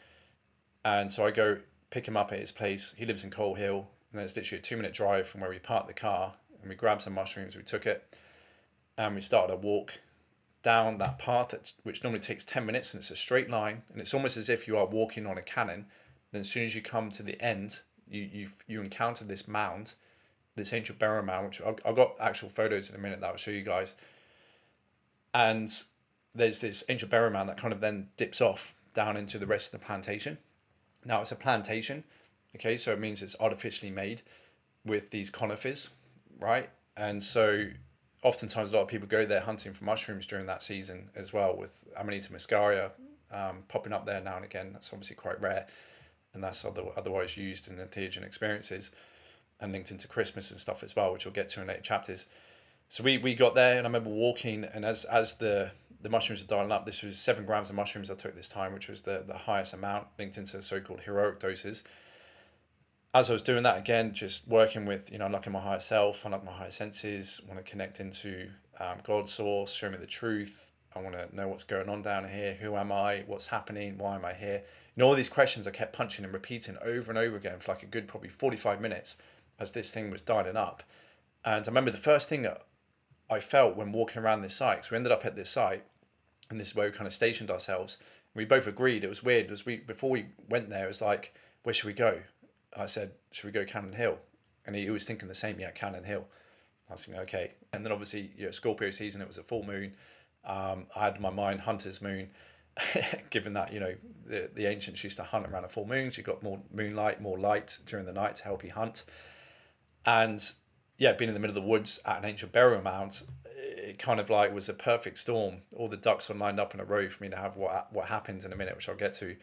And so I go pick him up at his place. He lives in Coal Hill, and there's literally a 2-minute drive from where we parked the car. And we grabbed some mushrooms, we took it, and we started a walk down that path, which normally takes 10 minutes, and it's a straight line. And it's almost as if you are walking on a cannon. Then as soon as you come to the end, you encounter this mound, this ancient burial mound, which I've got actual photos in a minute that I'll show you guys. And there's this ancient burial mound that kind of then dips off down into the rest of the plantation. Now it's a plantation, okay, so it means it's artificially made with these conifers, right? And so oftentimes a lot of people go there hunting for mushrooms during that season as well, with Amanita muscaria popping up there now and again. That's obviously quite rare, and that's otherwise used in entheogen experiences and linked into Christmas and stuff as well, which we'll get to in later chapters. So we got there, and I remember walking, and as the mushrooms are dialing up, this was 7 grams of mushrooms I took this time, which was the highest amount linked into so-called heroic doses. As I was doing that, again, just working with, unlocking my higher self, unlocking my higher senses, want to connect into God's source, show me the truth. I want to know what's going on down here. Who am I? What's happening? Why am I here? All these questions I kept punching and repeating over and over again for like a good probably 45 minutes as this thing was dialing up. And I remember the first thing that I felt when walking around this site, because we ended up at this site, and this is where we kind of stationed ourselves. We both agreed. It was weird. Before we went there, it was like, where should we go? I said, should we go Cannon Hill? And he was thinking the same. Yeah, Cannon Hill. I was thinking, okay. And then obviously, Scorpio season, it was a full moon. I had in my mind Hunter's moon, given that the ancients used to hunt around a full moon. So you got more moonlight, more light during the night to help you hunt. And yeah, being in the middle of the woods at an ancient burial mound, it kind of like was a perfect storm. All the ducks were lined up in a row for me to have what happened in a minute, which I'll get to.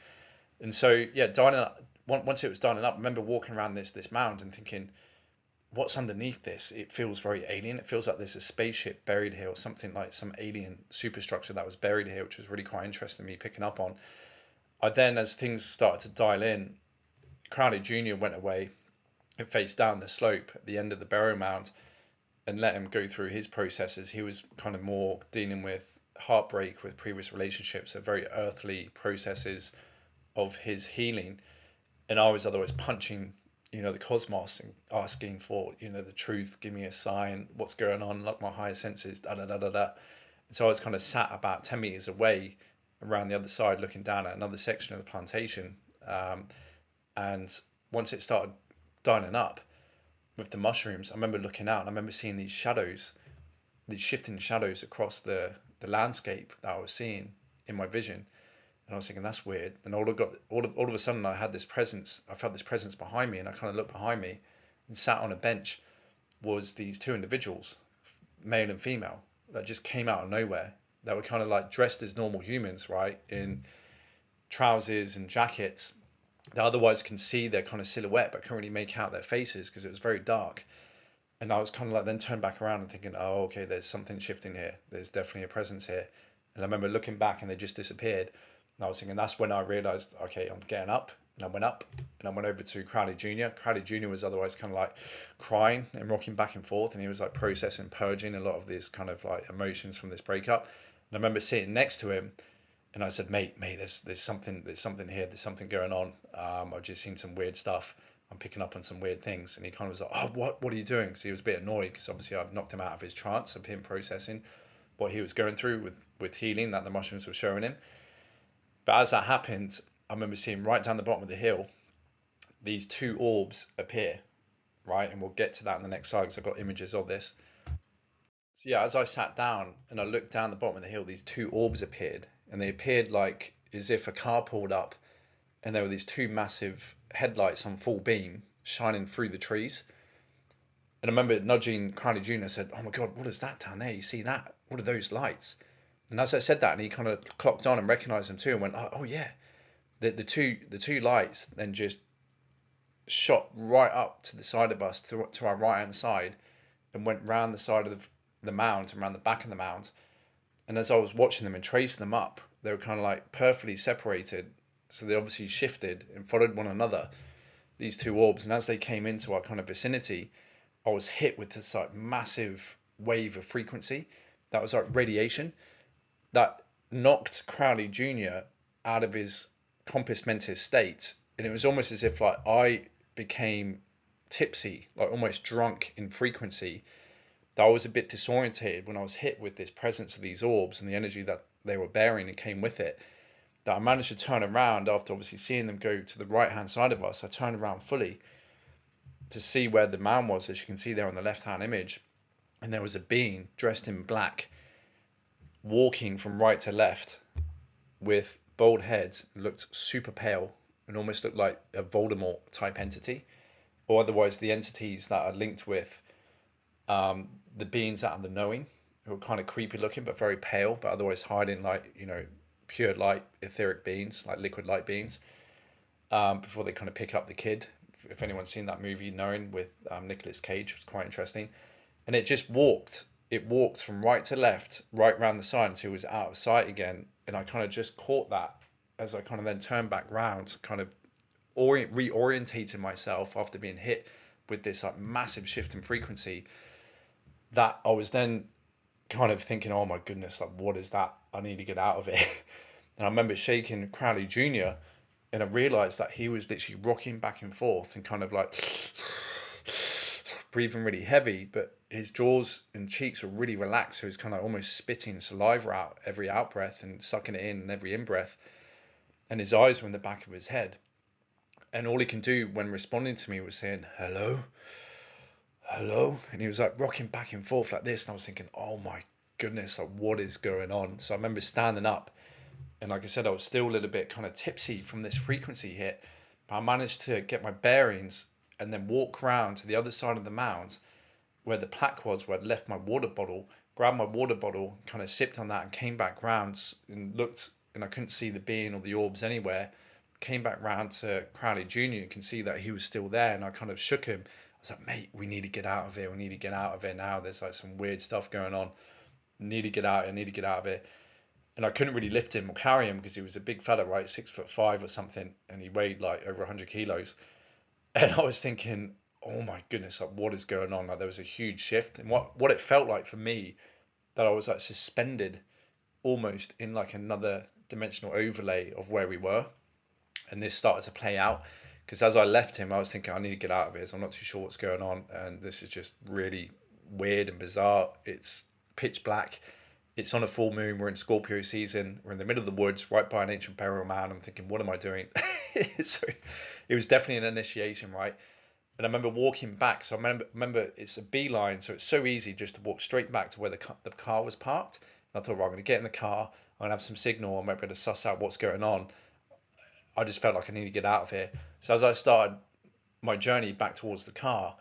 And so yeah, dialing up, once it was dialing up, I remember walking around this mound and thinking, what's underneath this? It feels very alien. It feels like there's a spaceship buried here, or something like some alien superstructure that was buried here, which was really quite interesting me picking up on. I then, as things started to dial in, Crowley Jr. went away and faced down the slope at the end of the burial mound and let him go through his processes. He was kind of more dealing with heartbreak with previous relationships, so very earthly processes of his healing. And I was otherwise punching, the cosmos and asking for, the truth, give me a sign, what's going on, lock my higher senses, da da da da da. And so I was kind of sat about 10 meters away around the other side, looking down at another section of the plantation. And once it started dialing up with the mushrooms, I remember looking out and I remember seeing these shadows, these shifting shadows across the landscape that I was seeing in my vision. And I was thinking, that's weird. And all of a sudden I felt this presence behind me, and I kind of looked behind me, and sat on a bench was these 2 individuals, male and female, that just came out of nowhere, that were kind of like dressed as normal humans, right, in trousers and jackets. They otherwise can see their kind of silhouette, but couldn't really make out their faces because it was very dark. And I was kind of like then turned back around and thinking, oh, okay, there's something shifting here. There's definitely a presence here. And I remember looking back and they just disappeared. And I was thinking, that's when I realized, okay, I'm getting up. And I went up and I went over to Crowley Jr. Crowley Jr. was otherwise kind of like crying and rocking back and forth. And he was like processing, purging a lot of these kind of like emotions from this breakup. And I remember sitting next to him. And I said, mate, there's something here. There's something going on. I've just seen some weird stuff. I'm picking up on some weird things. And he kind of was like, oh, what are you doing? So he was a bit annoyed because obviously I've knocked him out of his trance of him processing what he was going through with healing that the mushrooms were showing him. But as that happened, I remember seeing right down the bottom of the hill, these 2 orbs appear, right? And we'll get to that in the next slide because I've got images of this. So yeah, as I sat down and I looked down the bottom of the hill, these 2 orbs appeared. And they appeared like as if a car pulled up and there were these 2 massive headlights on full beam shining through the trees. And I remember nudging Crowley Jr. said, oh my God, what is that down there? You see that? What are those lights? And as I said that, and he kind of clocked on and recognized them too and went, oh yeah. The two lights then just shot right up to the side of us, to our right hand side, and went round the side of the mound and round the back of the mound. And as I was watching them and tracing them up, they were kind of like perfectly separated. So they obviously shifted and followed one another. these two orbs, and as they came into our kind of vicinity, I was hit with this like massive wave of frequency that was like radiation that knocked Crowley Jr. out of his compos mentis state, and it was almost as if like I became tipsy, like almost drunk in frequency, that I was a bit disorientated when I was hit with this presence of these orbs and the energy that they were bearing and came with it, that I managed to turn around after obviously seeing them go to the right hand side of us. I turned around fully to see where the man was, as you can see there on the left hand image, and there was a being dressed in black walking from right to left with bald head, looked super pale and almost looked like a Voldemort type entity, or otherwise the entities that are linked with the beings out of the knowing, who are kind of creepy looking but very pale, but otherwise hiding like, you know, pure light etheric beings, like liquid light beings, before they kind of pick up the kid. If anyone's seen that movie Knowing with Nicolas Cage, it was quite interesting. And it just walked. It walked from right to left, right round the side until it was out of sight again. And I kind of just caught that as I kind of then turned back round, kind of reorientated myself after being hit with this like massive shift in frequency, that I was then kind of thinking, oh my goodness, like what is that? I need to get out of it. And I remember shaking Crowley Jr. and I realized that he was literally rocking back and forth and kind of like breathing really heavy, but his jaws and cheeks were really relaxed. So he was kind of almost spitting saliva out every out breath and sucking it in every in breath. And his eyes were in the back of his head. And all he can do when responding to me was saying, hello, hello. And he was like rocking back and forth like this. And I was thinking, oh my goodness, like what is going on? So I remember standing up, and like I said, I was still a little bit kind of tipsy from this frequency hit, but I managed to get my bearings and then walk around to the other side of the mound where the plaque was, where I'd left my water bottle, grabbed my water bottle, kind of sipped on that and came back round and looked, and I couldn't see the being or the orbs anywhere. Came back round to Crowley Jr. and can see that he was still there, and I kind of shook him. I was like, mate, we need to get out of here. We need to get out of here now. There's like some weird stuff going on. Need to get out. I need to get out of here. And I couldn't really lift him or carry him because he was a big fella, right? 6'5" or something. And he weighed like over 100 kilos. And I was thinking, oh my goodness, like what is going on? Like there was a huge shift. And what it felt like for me, that I was like suspended almost in like another dimensional overlay of where we were. And this started to play out because as I left him, I was thinking, I need to get out of here. So I'm not too sure what's going on. And this is just really weird and bizarre. It's pitch black. It's on a full moon. We're in Scorpio season. We're in the middle of the woods, right by an ancient burial mound. I'm thinking, what am I doing? So it was definitely an initiation, right? And I remember walking back. So I remember it's a beeline. So it's so easy just to walk straight back to where the car was parked. And I thought, right, I'm going to get in the car. I'm going to have some signal. I might be able to suss out what's going on. I just felt like I need to get out of here. So as I started my journey back towards the car,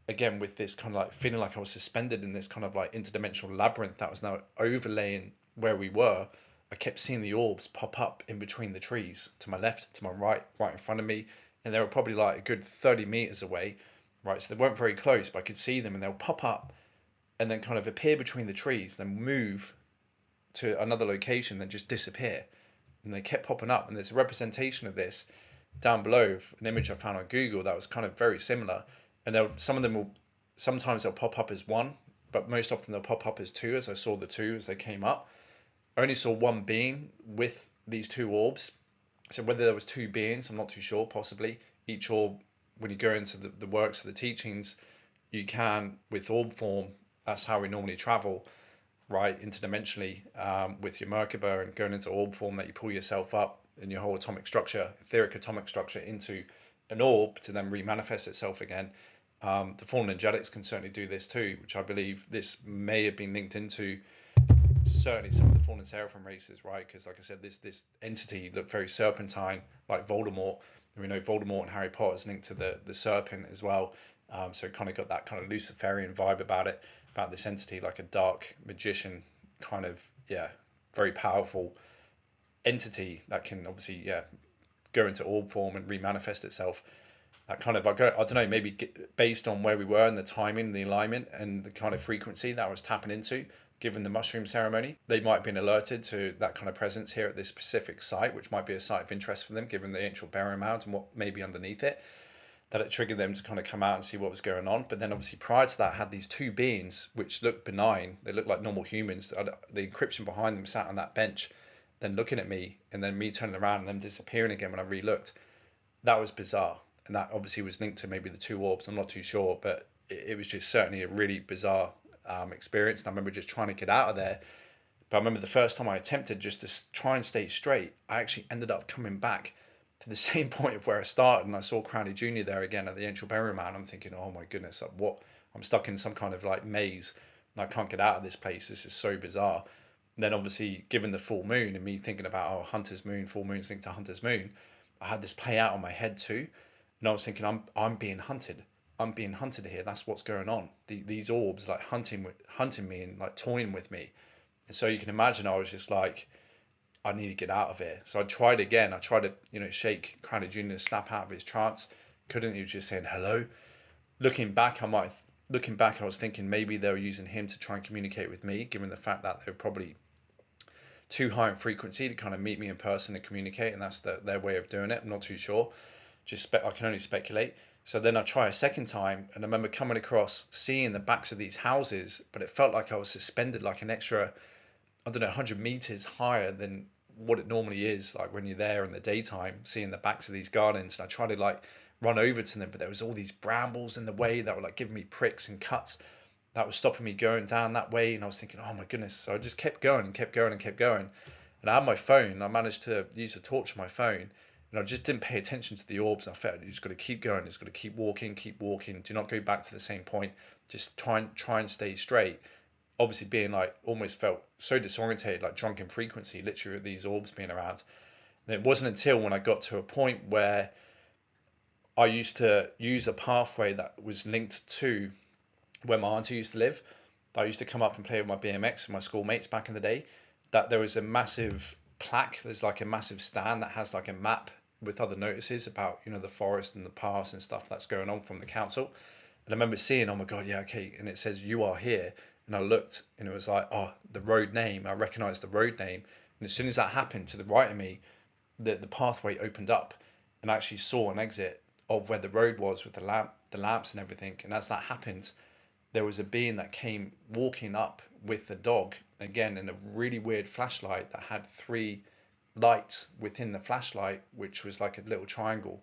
again with this kind of like feeling like I was suspended in this kind of like interdimensional labyrinth that was now overlaying where we were, I kept seeing the orbs pop up in between the trees, to my left, to my right, right in front of me, and they were probably like a good 30 meters away, right? So they weren't very close, but I could see them, and they'll pop up and then kind of appear between the trees, then move to another location, then just disappear. And they kept popping up, and there's a representation of this down below, an image I found on Google that was kind of very similar. And some of them will, sometimes they'll pop up as one, but most often they'll pop up as two, as I saw the two as they came up. I only saw one being with these two orbs. So whether there was two beings, I'm not too sure, possibly. Each orb, when you go into the works of the teachings, you can, with orb form, that's how we normally travel, right, interdimensionally, with your Merkaba and going into orb form, that you pull yourself up in your whole atomic structure, etheric atomic structure, into an orb to then remanifest itself again. The fallen angelics can certainly do this too, which I believe this may have been linked into certainly some of the fallen seraphim races, right? Because like I said, this entity looked very serpentine, like Voldemort. And we know Voldemort and Harry Potter is linked to the serpent as well. So it kind of got that kind of Luciferian vibe about it, about this entity, like a dark magician kind of, very powerful entity that can obviously, go into orb form and remanifest itself. That kind of, I don't know, maybe based on where we were and the timing, the alignment, and the kind of frequency that I was tapping into, given the mushroom ceremony, they might have been alerted to that kind of presence here at this specific site, which might be a site of interest for them, given the ancient burial mound and what may be underneath it. that it triggered them to kind of come out and see what was going on. But then obviously prior to that, I had these two beings which looked benign. They looked like normal humans. The encryption behind them sat on that bench, then looking at me, and then me turning around and them disappearing again when I re-looked. That was bizarre. And that obviously was linked to maybe the two orbs. I'm not too sure, but it was just certainly a really bizarre experience. And I remember just trying to get out of there. But I remember the first time I attempted just to try and stay straight, I actually ended up coming back to the same point of where I started, and I saw Crowley Jr. there again at the ancient burial mound. I'm thinking, oh my goodness, like what? I'm stuck in some kind of like maze, and I can't get out of this place. This is so bizarre. And then obviously, given the full moon and me thinking about Hunter's moon, full moon's linked to Hunter's moon, I had this play out on my head too, and I was thinking, I'm being hunted. I'm being hunted here. That's what's going on. These orbs like hunting me and like toying with me. And so you can imagine I was just like, I need to get out of here. So I tried again. I tried to, shake Crowley Jr. to snap out of his trance. Couldn't. He was just saying hello. Looking back, I was thinking maybe they were using him to try and communicate with me, given the fact that they were probably too high in frequency to kind of meet me in person and communicate, and that's their way of doing it. I'm not too sure. I can only speculate. So then I try a second time, and I remember coming across, seeing the backs of these houses, but it felt like I was suspended like an extra, I don't know, 100 meters higher than what it normally is, like when you're there in the daytime, seeing the backs of these gardens. And I tried to like run over to them, but there was all these brambles in the way that were like giving me pricks and cuts that was stopping me going down that way. And I was thinking, oh my goodness. So I just kept going and kept going and kept going. And I had my phone. I managed to use the torch on my phone, and I just didn't pay attention to the orbs. I felt you just got to keep going. Just got to keep walking, keep walking. Do not go back to the same point. Just try and stay straight. Obviously being like almost felt so disorientated, like drunk in frequency, literally with these orbs being around. And it wasn't until when I got to a point where I used to use a pathway that was linked to where my auntie used to live. I used to come up and play with my BMX with my schoolmates back in the day. That there was a massive plaque. There's like a massive stand that has like a map with other notices about, the forest and the paths and stuff that's going on from the council. And I remember seeing, oh my God, yeah, okay. And it says, you are here. And I looked, and it was like, oh, the road name. I recognized the road name. And as soon as that happened, to the right of me, the pathway opened up, and I actually saw an exit of where the road was with the lamps and everything. And as that happened, there was a being that came walking up with the dog, again in a really weird flashlight that had 3 lights within the flashlight, which was like a little triangle.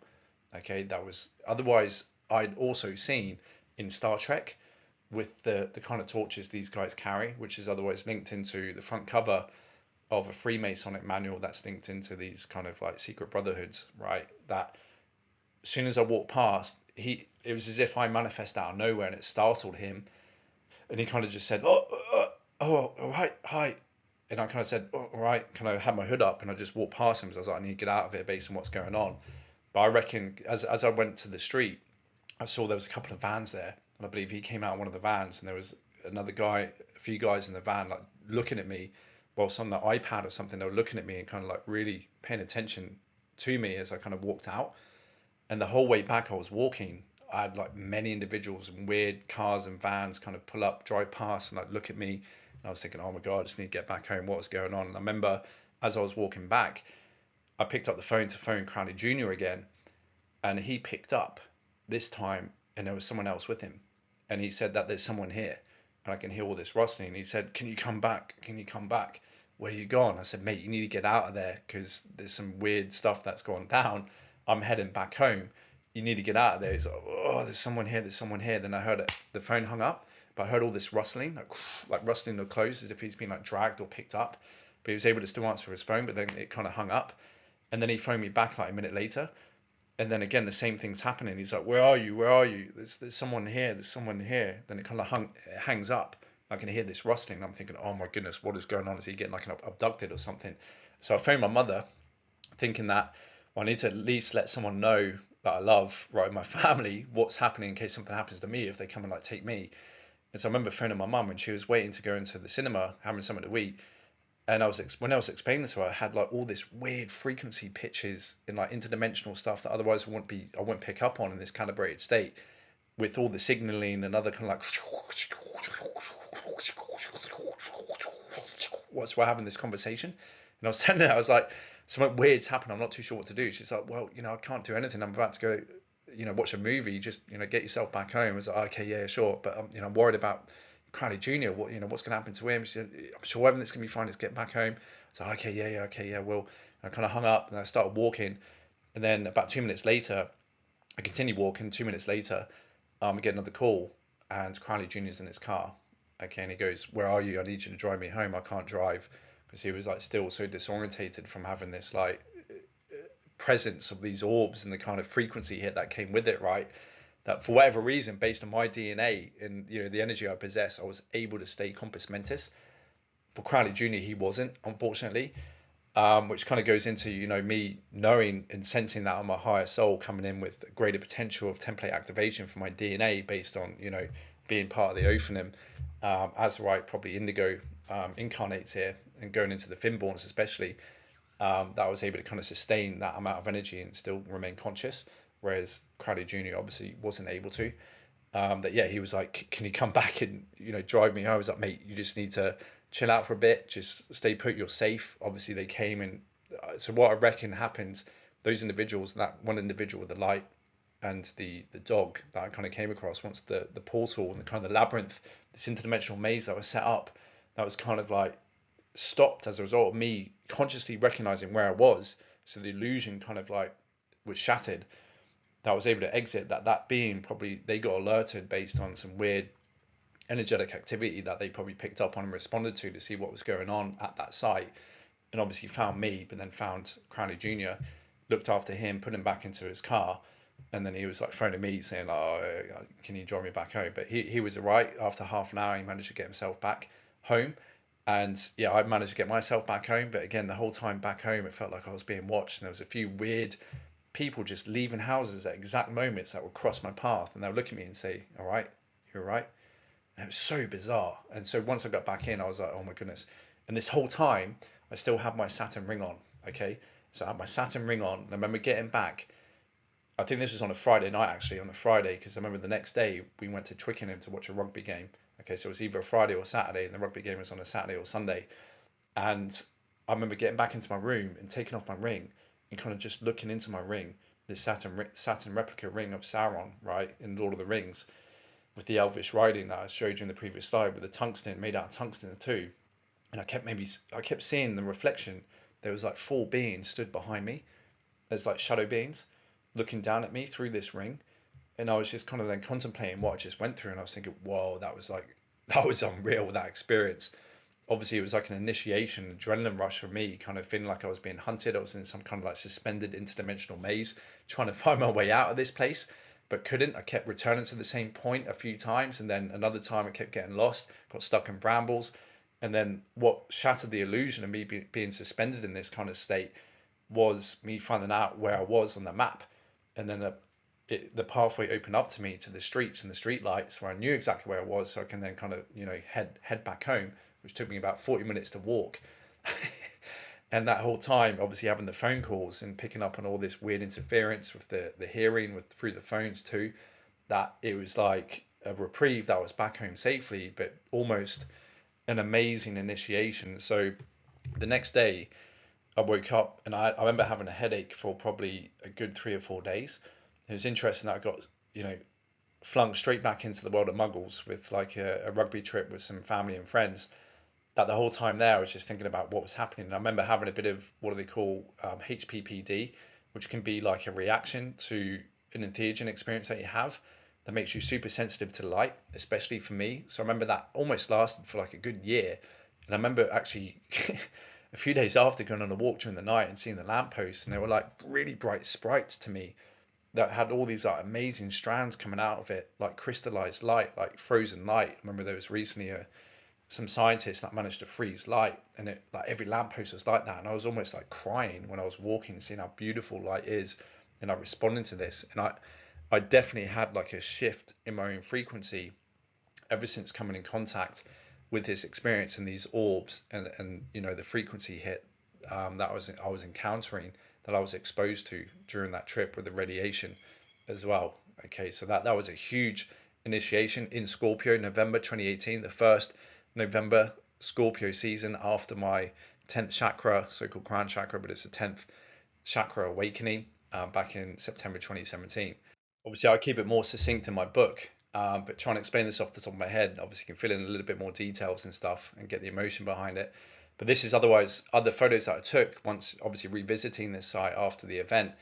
Okay, that was otherwise I'd also seen in Star Trek with the kind of torches these guys carry, which is otherwise linked into the front cover of a Freemasonic manual that's linked into these kind of like secret brotherhoods, right? That as soon as I walked past, it was as if I manifested out of nowhere, and it startled him, and he kind of just said, oh, all right, hi. And I kind of said, oh, all right, kind of had my hood up, and I just walked past him because I was like, I need to get out of here based on what's going on. But I reckon as I went to the street, I saw there was a couple of vans there, and I believe he came out of one of the vans, and there was another guy, a few guys in the van, like looking at me whilst on the iPad or something. They were looking at me and kind of like really paying attention to me as I kind of walked out. And the whole way back I was walking, I had like many individuals in weird cars and vans kind of pull up, drive past, and like look at me. And I was thinking, oh my God, I just need to get back home. What was going on? And I remember as I was walking back, I picked up the phone to phone Crowley Jr. again, and he picked up this time, and there was someone else with him. And he said that there's someone here, and I can hear all this rustling. He said, can you come back? Can you come back? Where you gone? I said, mate, you need to get out of there because there's some weird stuff that's gone down. I'm heading back home. You need to get out of there. He's like, oh, there's someone here. There's someone here. Then I heard it. The phone hung up, but I heard all this rustling, like rustling the clothes as if he's been like dragged or picked up. But he was able to still answer his phone, but then it kind of hung up. And then he phoned me back like a minute later. And then again, the same thing's happening. He's like, where are you? Where are you? There's someone here. There's someone here. Then it kind of hangs up. I can hear this rustling. I'm thinking, oh my goodness, what is going on? Is he getting like abducted or something? So I phoned my mother, thinking that, well, I need to at least let someone know that I love, right, my family, what's happening in case something happens to me if they come and like take me. And so I remember phoning my mum when she was waiting to go into the cinema, having something to eat. And when I was explaining to her, I had like all this weird frequency pitches in like interdimensional stuff that otherwise I wouldn't pick up on in this calibrated state, with all the signaling and other kind of like what's we're having this conversation. And I was telling her, I was like, something weird's happened. I'm not too sure what to do. She's like, well, I can't do anything. I'm about to go watch a movie, just, get yourself back home. I was like, okay, yeah, sure. But, I'm worried about Crowley Jr. What's going to happen to him? She said, I'm sure everything's going to be fine. Let's get back home. So, okay, yeah, okay, yeah, well, I kind of hung up and I started walking. And then about 2 minutes later, I continued walking. 2 minutes later, I get another call, and Crowley Jr.'s in his car. Okay, and he goes, "Where are you? I need you to drive me home. I can't drive," because he was like still so disorientated from having this like presence of these orbs and the kind of frequency hit that came with it, right? That for whatever reason, based on my DNA and the energy I possess, I was able to stay compos mentis. For Crowley Jr., he wasn't, unfortunately, which kind of goes into me knowing and sensing that on my higher soul coming in with greater potential of template activation for my DNA based on being part of the Ophanim, as right probably indigo incarnates here and going into the Finborns especially, that I was able to kind of sustain that amount of energy and still remain conscious, whereas Crowley Jr. obviously wasn't able to. That yeah, he was like, "Can you come back and drive me?" I was like, "Mate, you just need to chill out for a bit, just stay put. You're safe." Obviously, they came and so what I reckon happens. Those individuals, that one individual with the light and the dog that I kind of came across once the portal and the kind of the labyrinth, this interdimensional maze that was set up, that was kind of like stopped as a result of me consciously recognizing where I was. So the illusion kind of like was shattered. That I was able to exit. That being probably they got alerted based on some weird energetic activity that they probably picked up on and responded to see what was going on at that site, and obviously found me, but then found Crowley Jr., looked after him, put him back into his car, and then he was like phoning me saying, "Oh, can you drive me back home?" But he was alright. After half an hour, he managed to get himself back home. And yeah, I managed to get myself back home. But again, the whole time back home, it felt like I was being watched. And there was a few weird people just leaving houses at exact moments that would cross my path. And they would look at me and say, "All right, you're right." And it was so bizarre. And so once I got back in, I was like, "Oh my goodness." And this whole time, I still had my Saturn ring on. Okay. So I had my Saturn ring on. And I remember getting back. I think this was on a Friday night, actually, on the Friday, because I remember the next day we went to Twickenham to watch a rugby game. Okay, so it was either a Friday or Saturday, and the rugby game was on a Saturday or Sunday. And I remember getting back into my room and taking off my ring and kind of just looking into my ring, this Saturn replica ring of Sauron, right, in Lord of the Rings, with the elvish writing that I showed you in the previous slide, with the tungsten made out of tungsten too. And I kept seeing the reflection. There was like four beings stood behind me. There's like shadow beings looking down at me through this ring. And I was just kind of then contemplating what I just went through, and I was thinking, whoa, that was unreal, that experience. Obviously, it was like an initiation, adrenaline rush for me, kind of feeling like I was being hunted. I was in some kind of like suspended interdimensional maze, trying to find my way out of this place, but couldn't. I kept returning to the same point a few times, and then another time I kept getting lost, got stuck in brambles. And then what shattered the illusion of me being suspended in this kind of state was me finding out where I was on the map. And then the pathway opened up to me to the streets and the street lights where I knew exactly where I was, so I can then kind of head back home, which took me about 40 minutes to walk. And that whole time, obviously having the phone calls and picking up on all this weird interference with the hearing with through the phones too, that it was like a reprieve that I was back home safely, but almost an amazing initiation. So the next day I woke up and I remember having a headache for probably a good 3 or 4 days. It was interesting that I got, flung straight back into the world of muggles with like a rugby trip with some family and friends. That the whole time there, I was just thinking about what was happening. And I remember having a bit of what do they call HPPD, which can be like a reaction to an entheogen experience that you have that makes you super sensitive to light, especially for me. So I remember that almost lasted for like a good year. And I remember actually a few days after going on a walk during the night and seeing the lampposts, and they were like really bright sprites to me that had all these like amazing strands coming out of it, like crystallized light, like frozen light. I remember there was recently some scientists that managed to freeze light, and it like every lamppost was like that, and I was almost like crying when I was walking, seeing how beautiful light is, and like responding to this, and I definitely had like a shift in my own frequency ever since coming in contact with this experience and these orbs and the frequency hit that I was encountering, that I was exposed to during that trip with the radiation as well. Okay, so that was a huge initiation in Scorpio, November 2018, the first November Scorpio season after my 10th chakra, so-called crown chakra, but it's a 10th chakra awakening back in September 2017. Obviously, I keep it more succinct in my book, but trying to explain this off the top of my head, obviously, can fill in a little bit more details and stuff and get the emotion behind it. But this is otherwise other photos that I took once, obviously, revisiting this site after the event.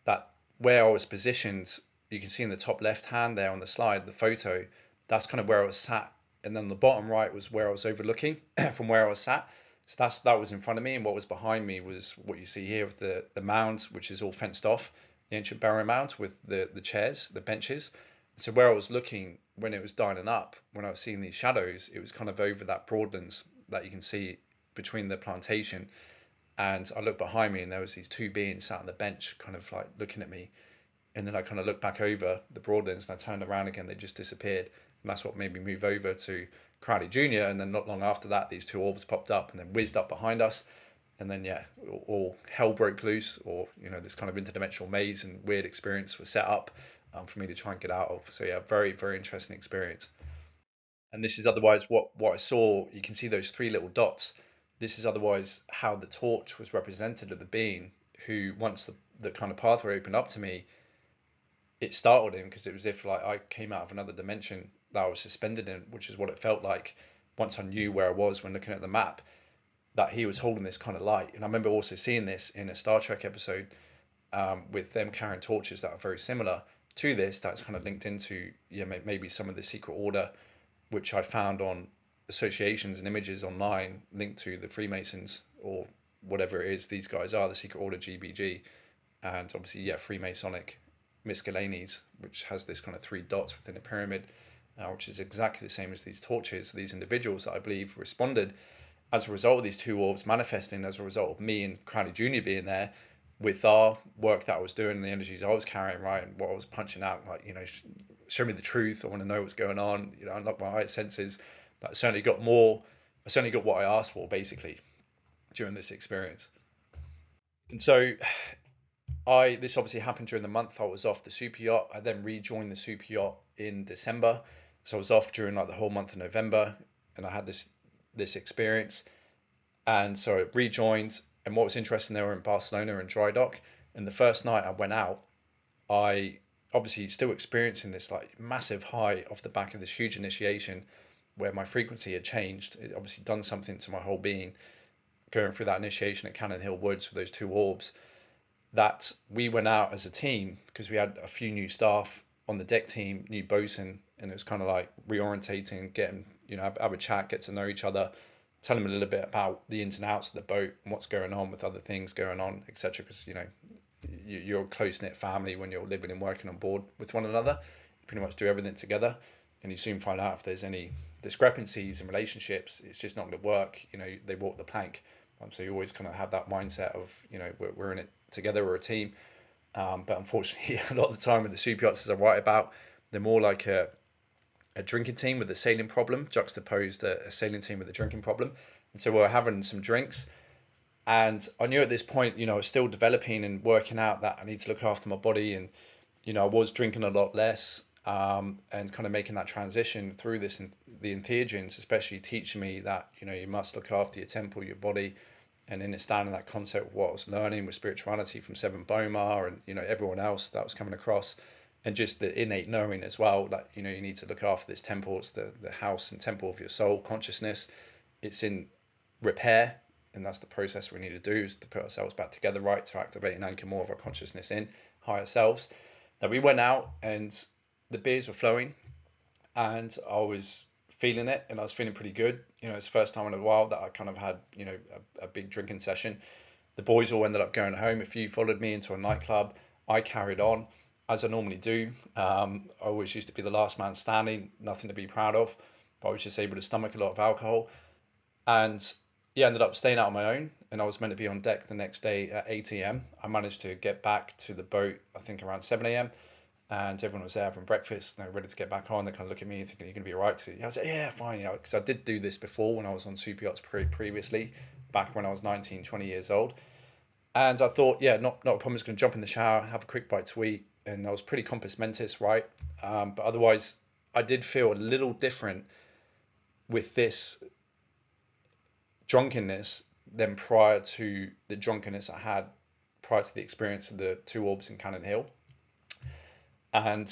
That where I was positioned, you can see in the top left hand there on the slide, the photo, that's kind of where I was sat. And then the bottom right was where I was overlooking from where I was sat. So that was in front of me, and what was behind me was what you see here with the mound, which is all fenced off, the ancient burial mound with the chairs, the benches. So where I was looking when it was dialing up, when I was seeing these shadows, it was kind of over that broadlands that you can see between the plantation. And I looked behind me, and there was these two beings sat on the bench, kind of like looking at me. And then I kind of looked back over the broadlands, and I turned around again. They just disappeared, and that's what made me move over to Crowley Junior. And then not long after that, these two orbs popped up and then whizzed up behind us. And then yeah, all hell broke loose, or this kind of interdimensional maze and weird experience was set up for me to try and get out of. So yeah, very very interesting experience. And this is otherwise what I saw. You can see those three little dots. This is otherwise how the torch was represented of the being who, once the kind of pathway opened up to me, it startled him, because it was as if like I came out of another dimension that I was suspended in, which is what it felt like once I knew where I was when looking at the map, that he was holding this kind of light. And I remember also seeing this in a Star Trek episode, with them carrying torches that are very similar to this, that's kind of linked into maybe some of the secret order, which I found on associations and images online linked to the Freemasons, or whatever it is these guys are, the secret order GBG. And obviously Freemasonic miscellanies, which has this kind of three dots within a pyramid, which is exactly the same as these torches. These individuals that I believe responded as a result of these two orbs manifesting, as a result of me and Crowley Junior being there with our work that I was doing and the energies I was carrying, right, and what I was punching out, like, show me the truth. I want to know what's going on. Unlock my higher senses. But I certainly got more. I certainly got what I asked for, basically, during this experience. And so this obviously happened during the month I was off the super yacht. I then rejoined the super yacht in December. So I was off during like the whole month of November, and I had this experience. And so I rejoined, and what was interesting, they were in Barcelona and dry dock. And the first night I went out, I obviously still experiencing this like massive high off the back of this huge initiation, where my frequency had changed. It obviously done something to my whole being, going through that initiation at Cannon Hill Woods with those two orbs. That we went out as a team, because we had a few new staff on the deck team, new bosun, and it was kind of like reorientating, getting, have a chat, get to know each other, tell them a little bit about the ins and outs of the boat and what's going on with other things going on, etc. Because you're a close knit family when you're living and working on board with one another. You pretty much do everything together, and you soon find out if there's any discrepancies in relationships. It's just not going to work. They walk the plank. So you always kind of have that mindset of we're in it together, we're a team. But unfortunately, a lot of the time with the super yachts, as I write about, they're more like a drinking team with a sailing problem, juxtaposed a sailing team with a drinking problem. And so we're having some drinks, and I knew at this point, I was still developing and working out that I need to look after my body, and I was drinking a lot less, and kind of making that transition through this, and the entheogens especially teaching me that you must look after your temple, your body, and understanding that concept of what I was learning with spirituality from Seven Boma and everyone else that was coming across. And just the innate knowing as well that you need to look after this temple. It's the house and temple of your soul consciousness. It's in repair, and that's the process we need to do, is to put ourselves back together, right, to activate and anchor more of our consciousness in higher selves. That we went out and the beers were flowing, and I was feeling it, and I was feeling pretty good. It's the first time in a while that I kind of had a big drinking session. The boys all ended up going home. A few followed me into a nightclub. I carried on, as I normally do. I always used to be the last man standing, nothing to be proud of, but I was just able to stomach a lot of alcohol. And yeah, ended up staying out on my own, and I was meant to be on deck the next day at 8 a.m. I managed to get back to the boat, I think around 7 a.m. And everyone was there having breakfast, and they're ready to get back on. They kind of look at me thinking, "You're going to be all right?" I was like, "Yeah, fine," because I did do this before when I was on super yachts previously, back when I was 19, 20 years old. And I thought, yeah, not a problem. I'm just going to jump in the shower, have a quick bite to eat, and I was pretty compos mentis, right? But otherwise, I did feel a little different with this drunkenness than prior to the drunkenness I had prior to the experience of the two orbs in Cannon Hill. And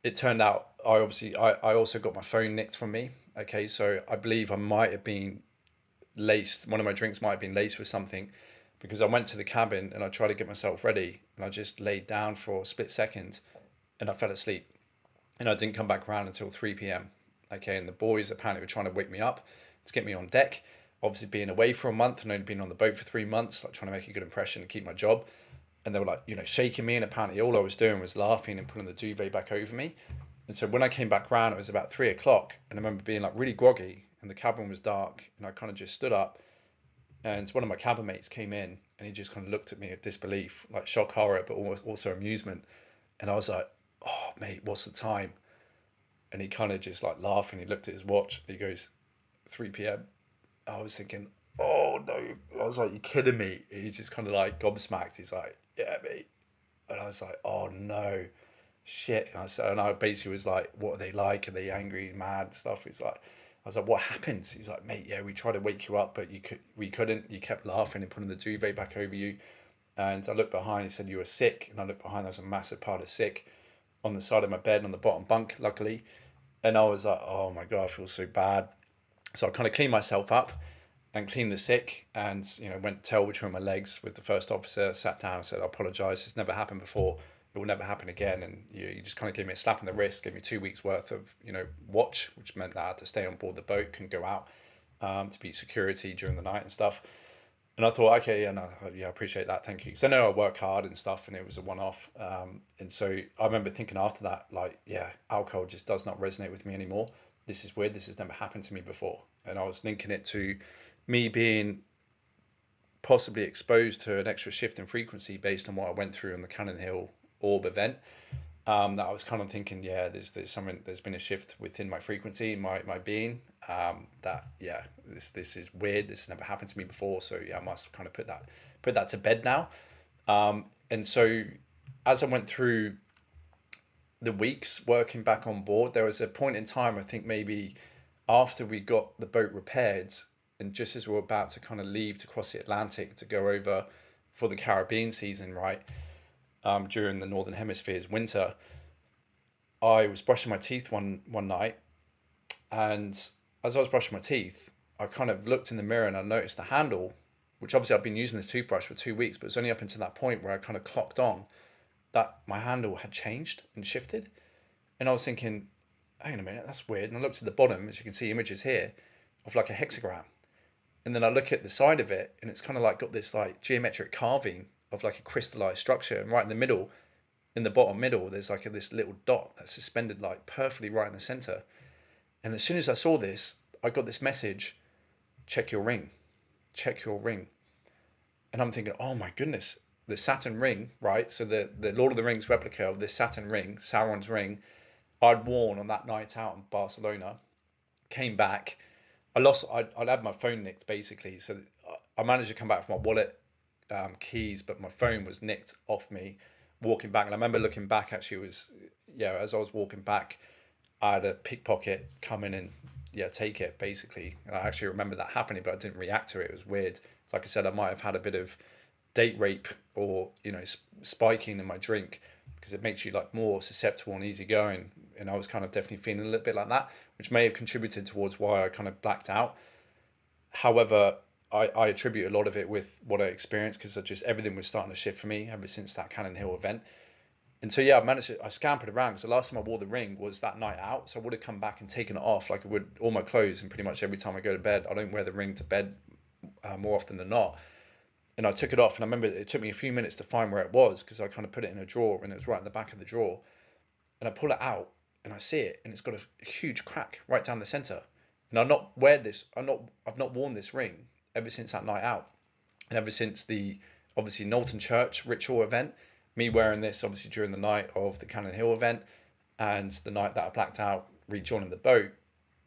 it turned out I also got my phone nicked from me. Okay, so I believe I might have been laced. One of my drinks might have been laced with something, because I went to the cabin and I tried to get myself ready, and I just laid down for a split second and I fell asleep, and I didn't come back around until 3 p.m. Okay, and the boys apparently were trying to wake me up to get me on deck. Obviously, being away for a month and only been on the boat for 3 months, like trying to make a good impression and keep my job. And they were like, shaking me, and apparently all I was doing was laughing and pulling the duvet back over me. And so when I came back round, it was about 3 o'clock, and I remember being like really groggy, and the cabin was dark, and I kind of just stood up, and one of my cabin mates came in, and he just kind of looked at me with disbelief, like shock, horror, but also amusement. And I was like, "Oh, mate, what's the time?" And he kind of just like laughed, and he looked at his watch. He goes, 3 p.m. I was thinking, "Oh no!" I was like, "You kidding me?" He just kind of like gobsmacked. He's like, "Yeah, mate." And I was like, "Oh no, shit." And I basically was like, "What are they like? Are they angry, mad, stuff?" He's like, I was like, "What happened?" He's like, "Mate, yeah, we tried to wake you up, but we couldn't. You kept laughing and putting the duvet back over you." And I looked behind. He said, "You were sick." And I looked behind. There was a massive pile of sick on the side of my bed on the bottom bunk, luckily. And I was like, "Oh my god, I feel so bad." So I kind of cleaned myself up and cleaned the sick, and went tail between my legs with the first officer, sat down and said, "I apologize, it's never happened before, it will never happen again." And you just kind of gave me a slap on the wrist, gave me 2 weeks worth of watch, which meant that I had to stay on board the boat, couldn't go out, to be security during the night and stuff. And I thought, okay, yeah, no, yeah, I appreciate that, thank you, because I know I work hard and stuff, and it was a one-off. And so I remember thinking after that, like, yeah, alcohol just does not resonate with me anymore. This is weird, this has never happened to me before. And I was linking it to me being possibly exposed to an extra shift in frequency based on what I went through on the Cannon Hill orb event. That I was kind of thinking, yeah, there's something, there's been a shift within my frequency, my being. That yeah, this is weird. This has never happened to me before. So yeah, I must kind of put that to bed now. And so as I went through the weeks working back on board, there was a point in time, I think maybe after we got the boat repaired, and just as we were about to kind of leave to cross the Atlantic to go over for the Caribbean season, right, during the Northern Hemisphere's winter, I was brushing my teeth one night, and as I was brushing my teeth, I kind of looked in the mirror and I noticed the handle, which obviously I've been using this toothbrush for 2 weeks, but it's only up until that point where I kind of clocked on that my handle had changed and shifted. And I was thinking, hang on a minute, that's weird. And I looked at the bottom, as you can see images here, of like a hexagram. And then I look at the side of it, and it's kind of like got this like geometric carving of like a crystallized structure. And right in the middle, in the bottom middle, there's like this little dot that's suspended like perfectly right in the center. And as soon as I saw this, I got this message: check your ring, check your ring. And I'm thinking, oh my goodness, the Saturn ring, right? So the Lord of the Rings replica of this Saturn ring, Sauron's ring, I'd worn on that night out in Barcelona, came back. I'd had my phone nicked basically. So I managed to come back with my wallet, keys, but my phone was nicked off me walking back. And I remember looking back, actually, it was, yeah, as I was walking back, I had a pickpocket come in and, yeah, take it basically. And I actually remember that happening, but I didn't react to it. It was weird. It's like I said, I might have had a bit of date rape or, spiking in my drink, because it makes you like more susceptible and easygoing. And I was kind of definitely feeling a little bit like that, which may have contributed towards why I kind of blacked out. However, I attribute a lot of it with what I experienced, because everything was starting to shift for me ever since that Cannon Hill event. And so yeah, I scampered around, because the last time I wore the ring was that night out. So I would have come back and taken it off like I would all my clothes, and pretty much every time I go to bed. I don't wear the ring to bed, more often than not. And I took it off, and I remember it took me a few minutes to find where it was, because I kind of put it in a drawer, and it was right in the back of the drawer. And I pull it out, and I see it, and it's got a huge crack right down the center. And I've not worn this ring ever since that night out, and ever since the obviously Knowlton Church ritual event. Me wearing this obviously during the night of the Cannon Hill event, and the night that I blacked out rejoining the boat,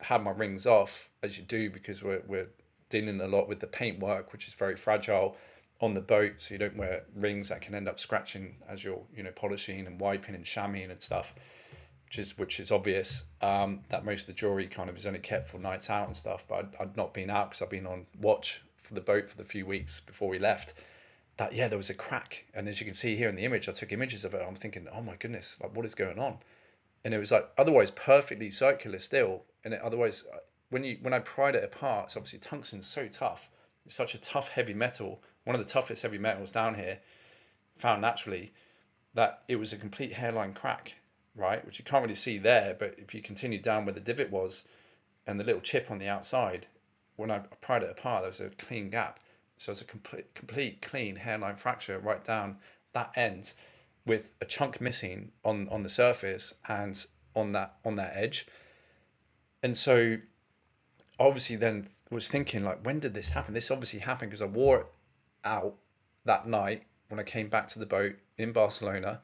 had my rings off, as you do, because we're dealing a lot with the paintwork, which is very fragile on the boat. So you don't wear rings that can end up scratching as you're polishing and wiping and chamoising and stuff, which is obvious. That most of the jewelry kind of is only kept for nights out and stuff. But I'd not been out because I've been on watch for the boat for the few weeks before we left. that, yeah, there was a crack. And as you can see here in the image, I took images of it. I'm thinking, oh my goodness, like what is going on? And it was like otherwise perfectly circular still. And otherwise, when I pried it apart, so obviously tungsten's so tough. It's such a tough, heavy metal, one of the toughest heavy metals down here, found naturally, that it was a complete hairline crack, right? Which you can't really see there, but if you continue down where the divot was and the little chip on the outside, when I pried it apart, there was a clean gap. So it's a complete clean hairline fracture right down that end, with a chunk missing on the surface and on that edge. And so obviously then was thinking, like, when did this happen? This obviously happened because I wore it out that night when I came back to the boat in Barcelona.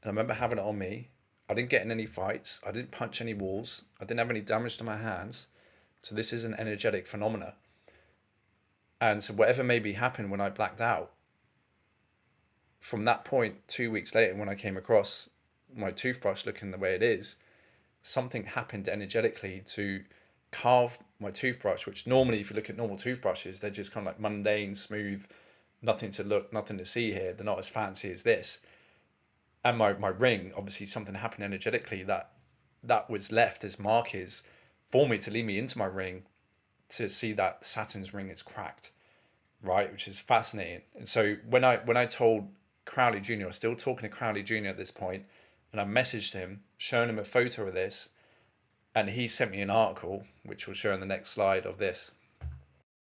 And I remember having it on me. I didn't get in any fights. I didn't punch any walls. I didn't have any damage to my hands. So this is an energetic phenomena. And so whatever maybe happened when I blacked out, from that point, 2 weeks later, when I came across my toothbrush looking the way it is, something happened energetically to carve my toothbrush, which normally, if you look at normal toothbrushes, they're just kind of like mundane, smooth, nothing to look, nothing to see here. They're not as fancy as this. And my ring, obviously something happened energetically that was left as markers for me to lead me into my ring to see that Saturn's ring is cracked, right? Which is fascinating. And so when I told Crowley Jr., I was still talking to Crowley Jr. at this point, and I messaged him, showing him a photo of this, and he sent me an article, which will show in the next slide of this.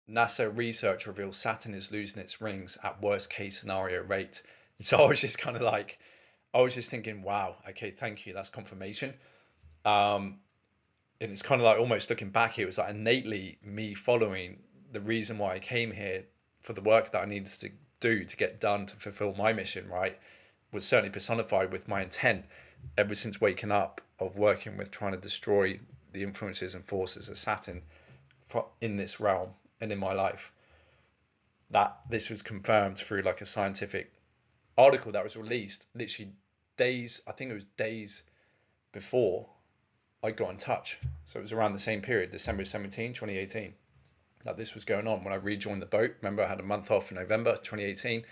NASA research reveals Saturn is losing its rings at worst case scenario rate. And so I was just kind of like, I was just thinking, wow, okay, thank you, that's confirmation. And it's kind of like almost looking back, it was like innately me following the reason why I came here for the work that I needed to do to get done to fulfill my mission, right? Was certainly personified with my intent ever since waking up of working with trying to destroy the influences and forces of Saturn in this realm and in my life. That this was confirmed through like a scientific article that was released literally days, I think it was days before I got in touch. So it was around the same period, December 17, 2018, that this was going on when I rejoined the boat. Remember, I had a month off in November 2018,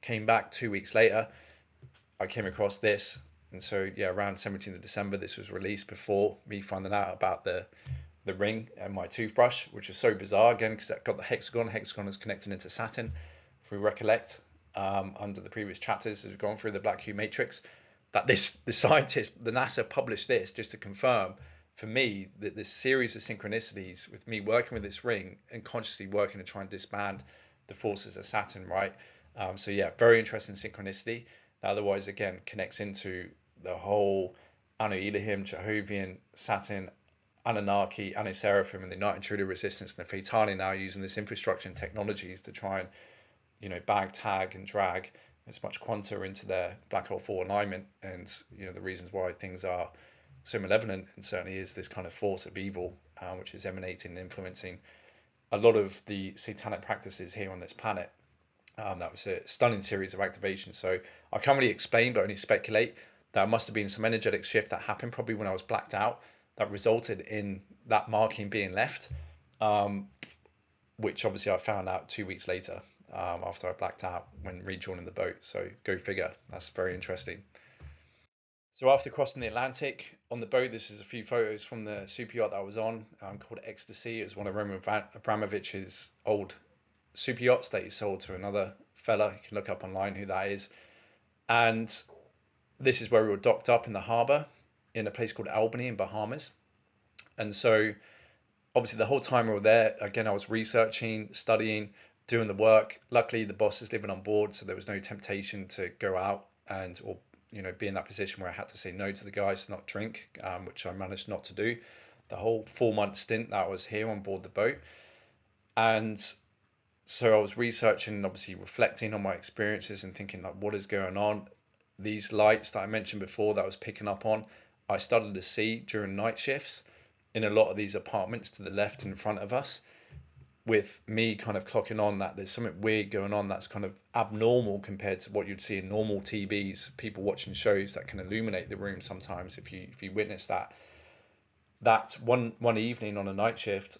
came back 2 weeks later, I came across this. And so, yeah, around 17th of December, this was released before me finding out about the ring and my toothbrush, which was so bizarre, again, because that got the hexagon. Hexagon is connected into Saturn, if we recollect, under the previous chapters as we've gone through the Black Hole Matrix. That the scientists, the NASA published this just to confirm for me that this series of synchronicities with me working with this ring and consciously working to try and disband the forces of Saturn, right? So yeah, very interesting synchronicity. That otherwise, again, connects into the whole Anu Elohim, Jehovian, Saturn, Anunnaki, Anu Seraphim, and the Night Intruder Resistance, and the Fatali now using this infrastructure and technologies to try and, bag, tag, and drag as much quanta into their black hole 4 alignment. And, the reasons why things are so malevolent, and certainly is this kind of force of evil, which is emanating and influencing a lot of the satanic practices here on this planet. That was a stunning series of activations. So I can't really explain, but only speculate. There must have been some energetic shift that happened probably when I was blacked out that resulted in that marking being left, which obviously I found out 2 weeks later after I blacked out when rejoining the boat. So go figure. That's very interesting. So after crossing the Atlantic on the boat, this is a few photos from the super yacht that I was on, called Ecstasy. It was one of Roman Abramovich's old super yachts that he sold to another fella. You can look up online who that is. And this is where we were docked up in the harbour in a place called Albany in Bahamas. And so obviously the whole time we were there, again, I was researching, studying, doing the work. Luckily, the boss is living on board, so there was no temptation to go out or be in that position where I had to say no to the guys to not drink, which I managed not to do the whole 4-month stint that I was here on board the boat. And so I was researching, obviously reflecting on my experiences and thinking, like, what is going on? These lights that I mentioned before that I was picking up on, I started to see during night shifts in a lot of these apartments to the left and in front of us, with me kind of clocking on that there's something weird going on that's kind of abnormal compared to what you'd see in normal TVs, people watching shows that can illuminate the room sometimes if you witness that. That one evening on a night shift,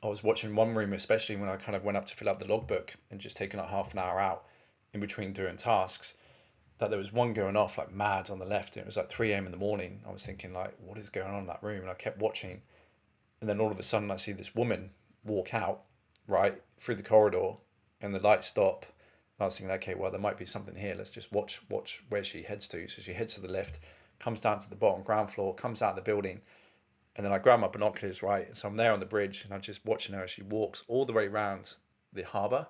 I was watching one room, especially when I kind of went up to fill out the logbook and just taking like half an hour out. in between doing tasks, that there was one going off like mad on the left, and it was like 3 a.m. in the morning. I was thinking like, what is going on in that room? And I kept watching, and then all of a sudden I see this woman walk out right through the corridor, and the lights stop. And I was thinking, okay, well, there might be something here. Let's just watch where she heads to. So she heads to the left, comes down to the bottom ground floor, comes out of the building, and then I grab my binoculars, right? So I'm there on the bridge, and I'm just watching her as she walks all the way around the harbour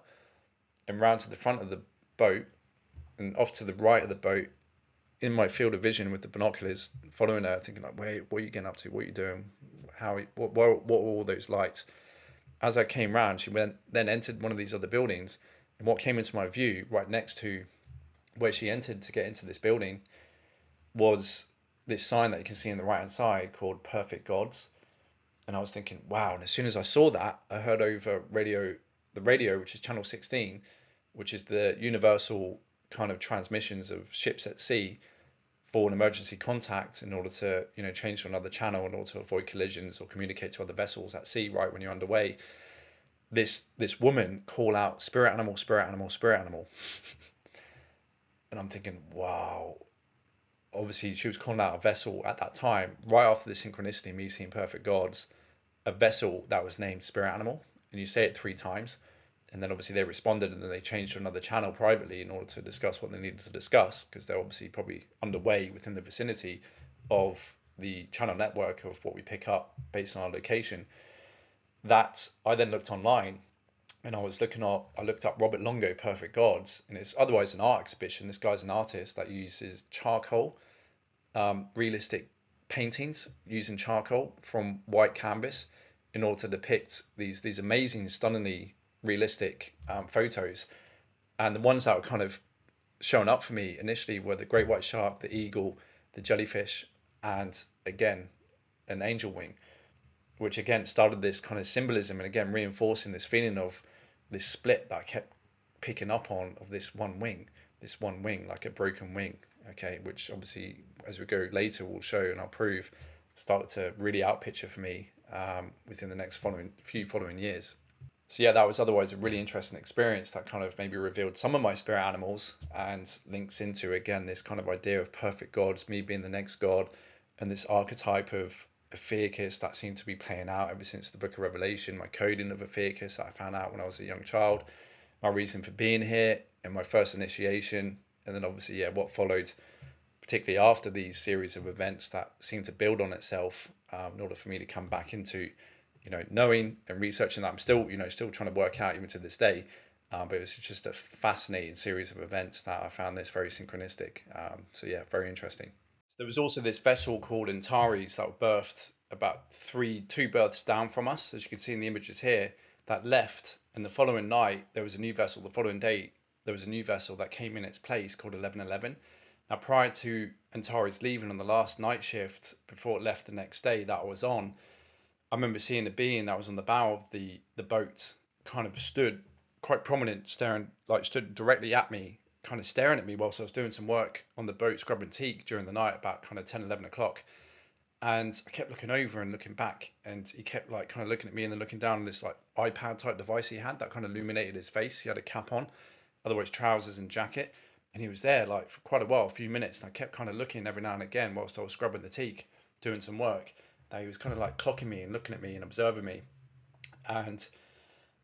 and round to the front of the boat and off to the right of the boat, in my field of vision with the binoculars, following her, thinking like, wait, what are you getting up to? What are you doing? What were all those lights? As I came round, she then entered one of these other buildings, and what came into my view right next to where she entered to get into this building was this sign that you can see on the right hand side called Perfect Gods. And I was thinking, wow. And as soon as I saw that, I heard over the radio, which is channel 16, which is the universal kind of transmissions of ships at sea for an emergency contact in order to, change to another channel in order to avoid collisions or communicate to other vessels at sea right when you're underway. This woman call out spirit animal, spirit animal, spirit animal. And I'm thinking, wow. Obviously, she was calling out a vessel at that time, right after the synchronicity, me seeing Perfect Gods, a vessel that was named Spirit Animal. And you say it 3 times. And then obviously they responded, and then they changed to another channel privately in order to discuss what they needed to discuss, because they're obviously probably underway within the vicinity of the channel network of what we pick up based on our location. That I then looked online, and I looked up Robert Longo Perfect Gods, and it's otherwise an art exhibition. This guy's an artist that uses charcoal, realistic paintings using charcoal from white canvas in order to depict these amazing, stunningly realistic photos. And the ones that were kind of shown up for me initially were the great white shark, the eagle, the jellyfish, and again an angel wing, which again started this kind of symbolism and again reinforcing this feeling of this split that I kept picking up on, of this one wing like a broken wing, okay, which obviously as we go later we'll show and I'll prove started to really outpicture for me within the next few following years. So yeah, that was otherwise a really interesting experience that kind of maybe revealed some of my spirit animals and links into, again, this kind of idea of perfect gods, me being the next god, and this archetype of Ophiuchus that seemed to be playing out ever since the book of Revelation, my coding of Ophiuchus that I found out when I was a young child, my reason for being here, and my first initiation, and then obviously, yeah, what followed, particularly after these series of events that seemed to build on itself in order for me to come back into knowing and researching that I'm still trying to work out even to this day. But it was just a fascinating series of events that I found this very synchronistic. So yeah, very interesting. So there was also this vessel called Anteres that was birthed about 2 berths down from us, as you can see in the images here, that left. And the following night, there was a new vessel. The following day, there was a new vessel that came in its place called 1111. Now, prior to Antares leaving on the last night shift before it left the next day that I was on, I remember seeing a being that was on the bow of the boat, kind of stood quite prominent, stood directly at me, kind of staring at me whilst I was doing some work on the boat, scrubbing teak during the night, about kind of 10, 11 o'clock. And I kept looking over and looking back, and he kept like kind of looking at me and then looking down on this like iPad type device he had that kind of illuminated his face. He had a cap on, otherwise trousers and jacket. And he was there like for quite a while, a few minutes. And I kept kind of looking every now and again whilst I was scrubbing the teak, doing some work. That he was kind of like clocking me and looking at me and observing me. And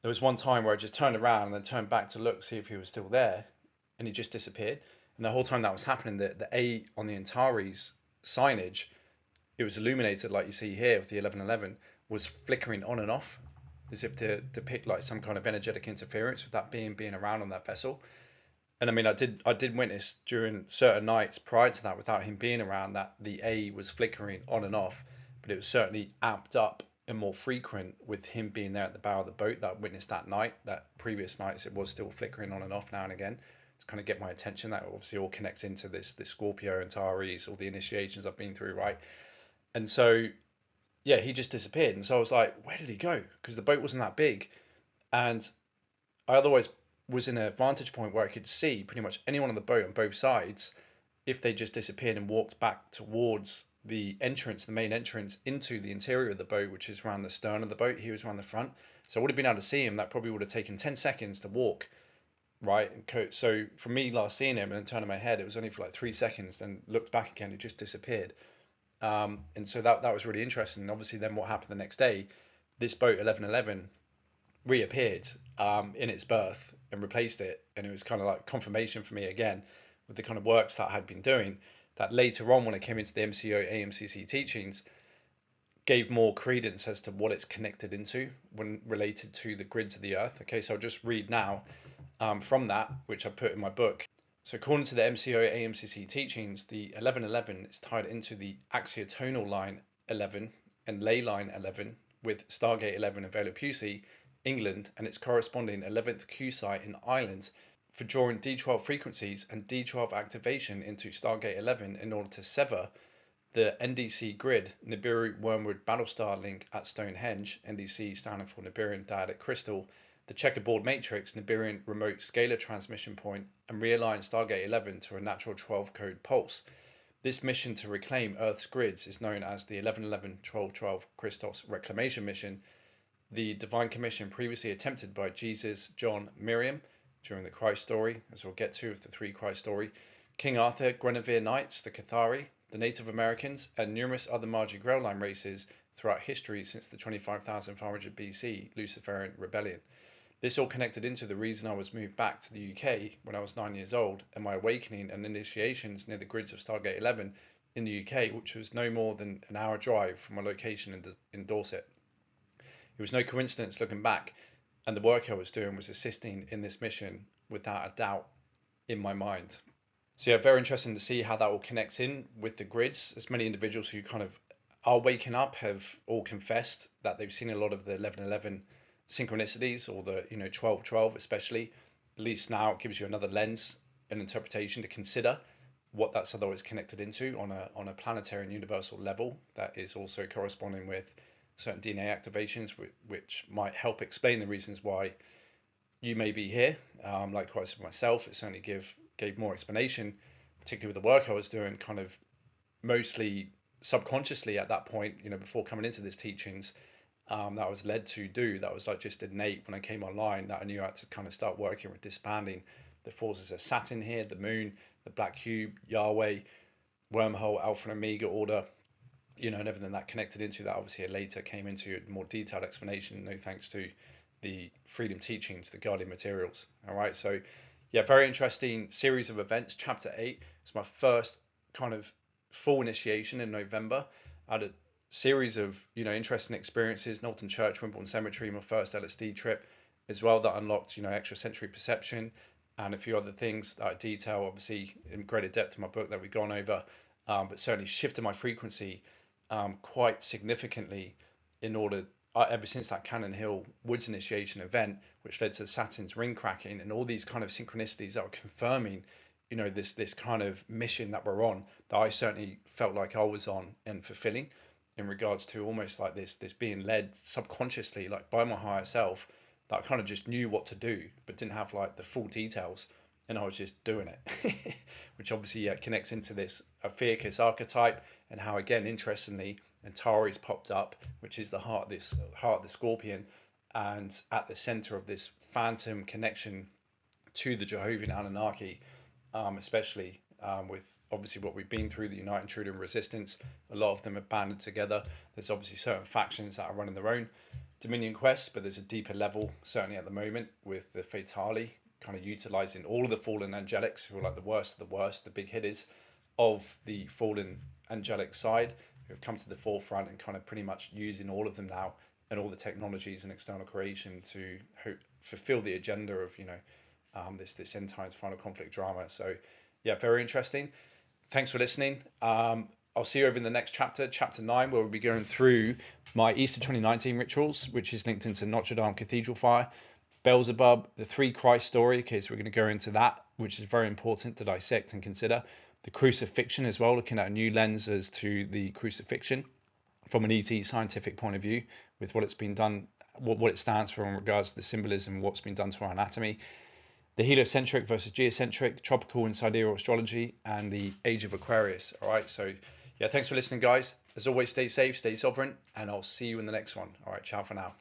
there was one time where I just turned around and then turned back to look, see if he was still there. And he just disappeared. And the whole time that was happening, the A on the Antares signage, it was illuminated like you see here with the 1111, was flickering on and off as if to depict like some kind of energetic interference with that being around on that vessel. And I mean, I did witness during certain nights prior to that, without him being around, that the A was flickering on and off, but it was certainly amped up and more frequent with him being there at the bow of the boat that I witnessed that night. That previous nights it was still flickering on and off now and again to kind of get my attention. That obviously all connects into this Scorpio, Antares, all the initiations I've been through, right? And so yeah, he just disappeared. And so I was like, where did he go? Because the boat wasn't that big, and I otherwise was in a vantage point where I could see pretty much anyone on the boat on both sides if they just disappeared and walked back towards the entrance, the main entrance into the interior of the boat, which is around the stern of the boat. He was around the front. So I would have been able to see him. That probably would have taken 10 seconds to walk right? So for me, last seeing him and then turning my head, it was only for like 3 seconds. Then looked back again, it just disappeared. And so that was really interesting. And obviously, then what happened the next day? This boat 1111 reappeared in its berth and replaced it, and it was kind of like confirmation for me again with the kind of works that I had been doing. That later on, when I came into the MCO AMCC teachings, gave more credence as to what it's connected into when related to the grids of the Earth. Okay, so I'll just read now from that, which I put in my book. So according to the MCO AMCC teachings, the 1111 is tied into the axiotonal line 11 and ley line 11 with Stargate 11 in Vela Pusey, England, and its corresponding 11th Q site in Ireland for drawing D12 frequencies and D12 activation into Stargate 11 in order to sever the NDC grid Nibiru Wormwood Battlestar link at Stonehenge, NDC standing for Nibirian Dyadic Crystal, the checkerboard matrix Nibirian remote scalar transmission point, and realign Stargate 11 to a natural 12 code pulse. This mission to reclaim Earth's grids is known as the 1111-1212 Christos Reclamation Mission, the divine commission previously attempted by Jesus, John, Miriam during the Christ story, as we'll get to with the three Christ story, King Arthur, Guinevere Knights, the Cathari, the Native Americans, and numerous other Margie Grail Line races throughout history since the 25,500 BC Luciferian rebellion. This all connected into the reason I was moved back to the UK when I was 9 years old, and my awakening and initiations near the grids of Stargate 11 in the UK, which was no more than an hour drive from my location in Dorset. It was no coincidence looking back, and the work I was doing was assisting in this mission without a doubt in my mind. So yeah, very interesting to see how that all connects in with the grids. As many individuals who kind of are waking up have all confessed that they've seen a lot of the 1111 synchronicities, or the 1212 especially. At least now it gives you another lens and interpretation to consider what that's otherwise connected into on a planetary and universal level that is also corresponding with certain DNA activations, which might help explain the reasons why you may be here. Likewise for myself, it certainly gave more explanation, particularly with the work I was doing, kind of mostly subconsciously at that point, before coming into this teachings, that I was led to do. That was like just innate when I came online, that I knew I had to kind of start working with disbanding the forces of Saturn here, the moon, the black cube, Yahweh, wormhole, Alpha and Omega order, and everything that connected into that. Obviously, later came into a more detailed explanation, no thanks to the freedom teachings, the guardian materials. All right, so yeah, very interesting series of events. Chapter 8 is my first kind of full initiation in November. I had a series of interesting experiences. Knowlton Church, Wimbledon Cemetery, my first LSD trip as well, that unlocked extrasensory perception, and a few other things that I detail obviously in greater depth in my book that we've gone over, but certainly shifted my frequency quite significantly in order, ever since that Cannon Hill Woods initiation event, which led to Saturn's ring cracking and all these kind of synchronicities that were confirming, this kind of mission that we're on, that I certainly felt like I was on and fulfilling, in regards to almost like this being led subconsciously, like by my higher self, that I kind of just knew what to do, but didn't have like the full details, and I was just doing it, which obviously connects into this Ophiuchus archetype, and how, again, interestingly, Antares popped up, which is the heart of the scorpion, and at the center of this phantom connection to the Jehovah Anunnaki, especially with obviously what we've been through, the United Intruder and Resistance. A lot of them are banded together. There's obviously certain factions that are running their own Dominion quests, but there's a deeper level, certainly at the moment, with the Fatali kind of utilizing all of the fallen angelics, who are like the worst of the worst, the big hitters of the fallen angelic side, who have come to the forefront and kind of pretty much using all of them now, and all the technologies and external creation to fulfill the agenda of this end times final conflict drama. So yeah, very interesting. Thanks for listening. I'll see you over in the next chapter, chapter 9, where we'll be going through my Easter 2019 rituals, which is linked into Notre Dame Cathedral fire, Beelzebub, the three Christ story. Okay, so we're going to go into that, which is very important to dissect and consider. The crucifixion as well, looking at a new lens as to the crucifixion from an ET scientific point of view, with what it's been done, what it stands for in regards to the symbolism, what's been done to our anatomy. The heliocentric versus geocentric, tropical and sidereal astrology, and the age of Aquarius. All right, so yeah, thanks for listening, guys. As always, stay safe, stay sovereign, and I'll see you in the next one. All right, ciao for now.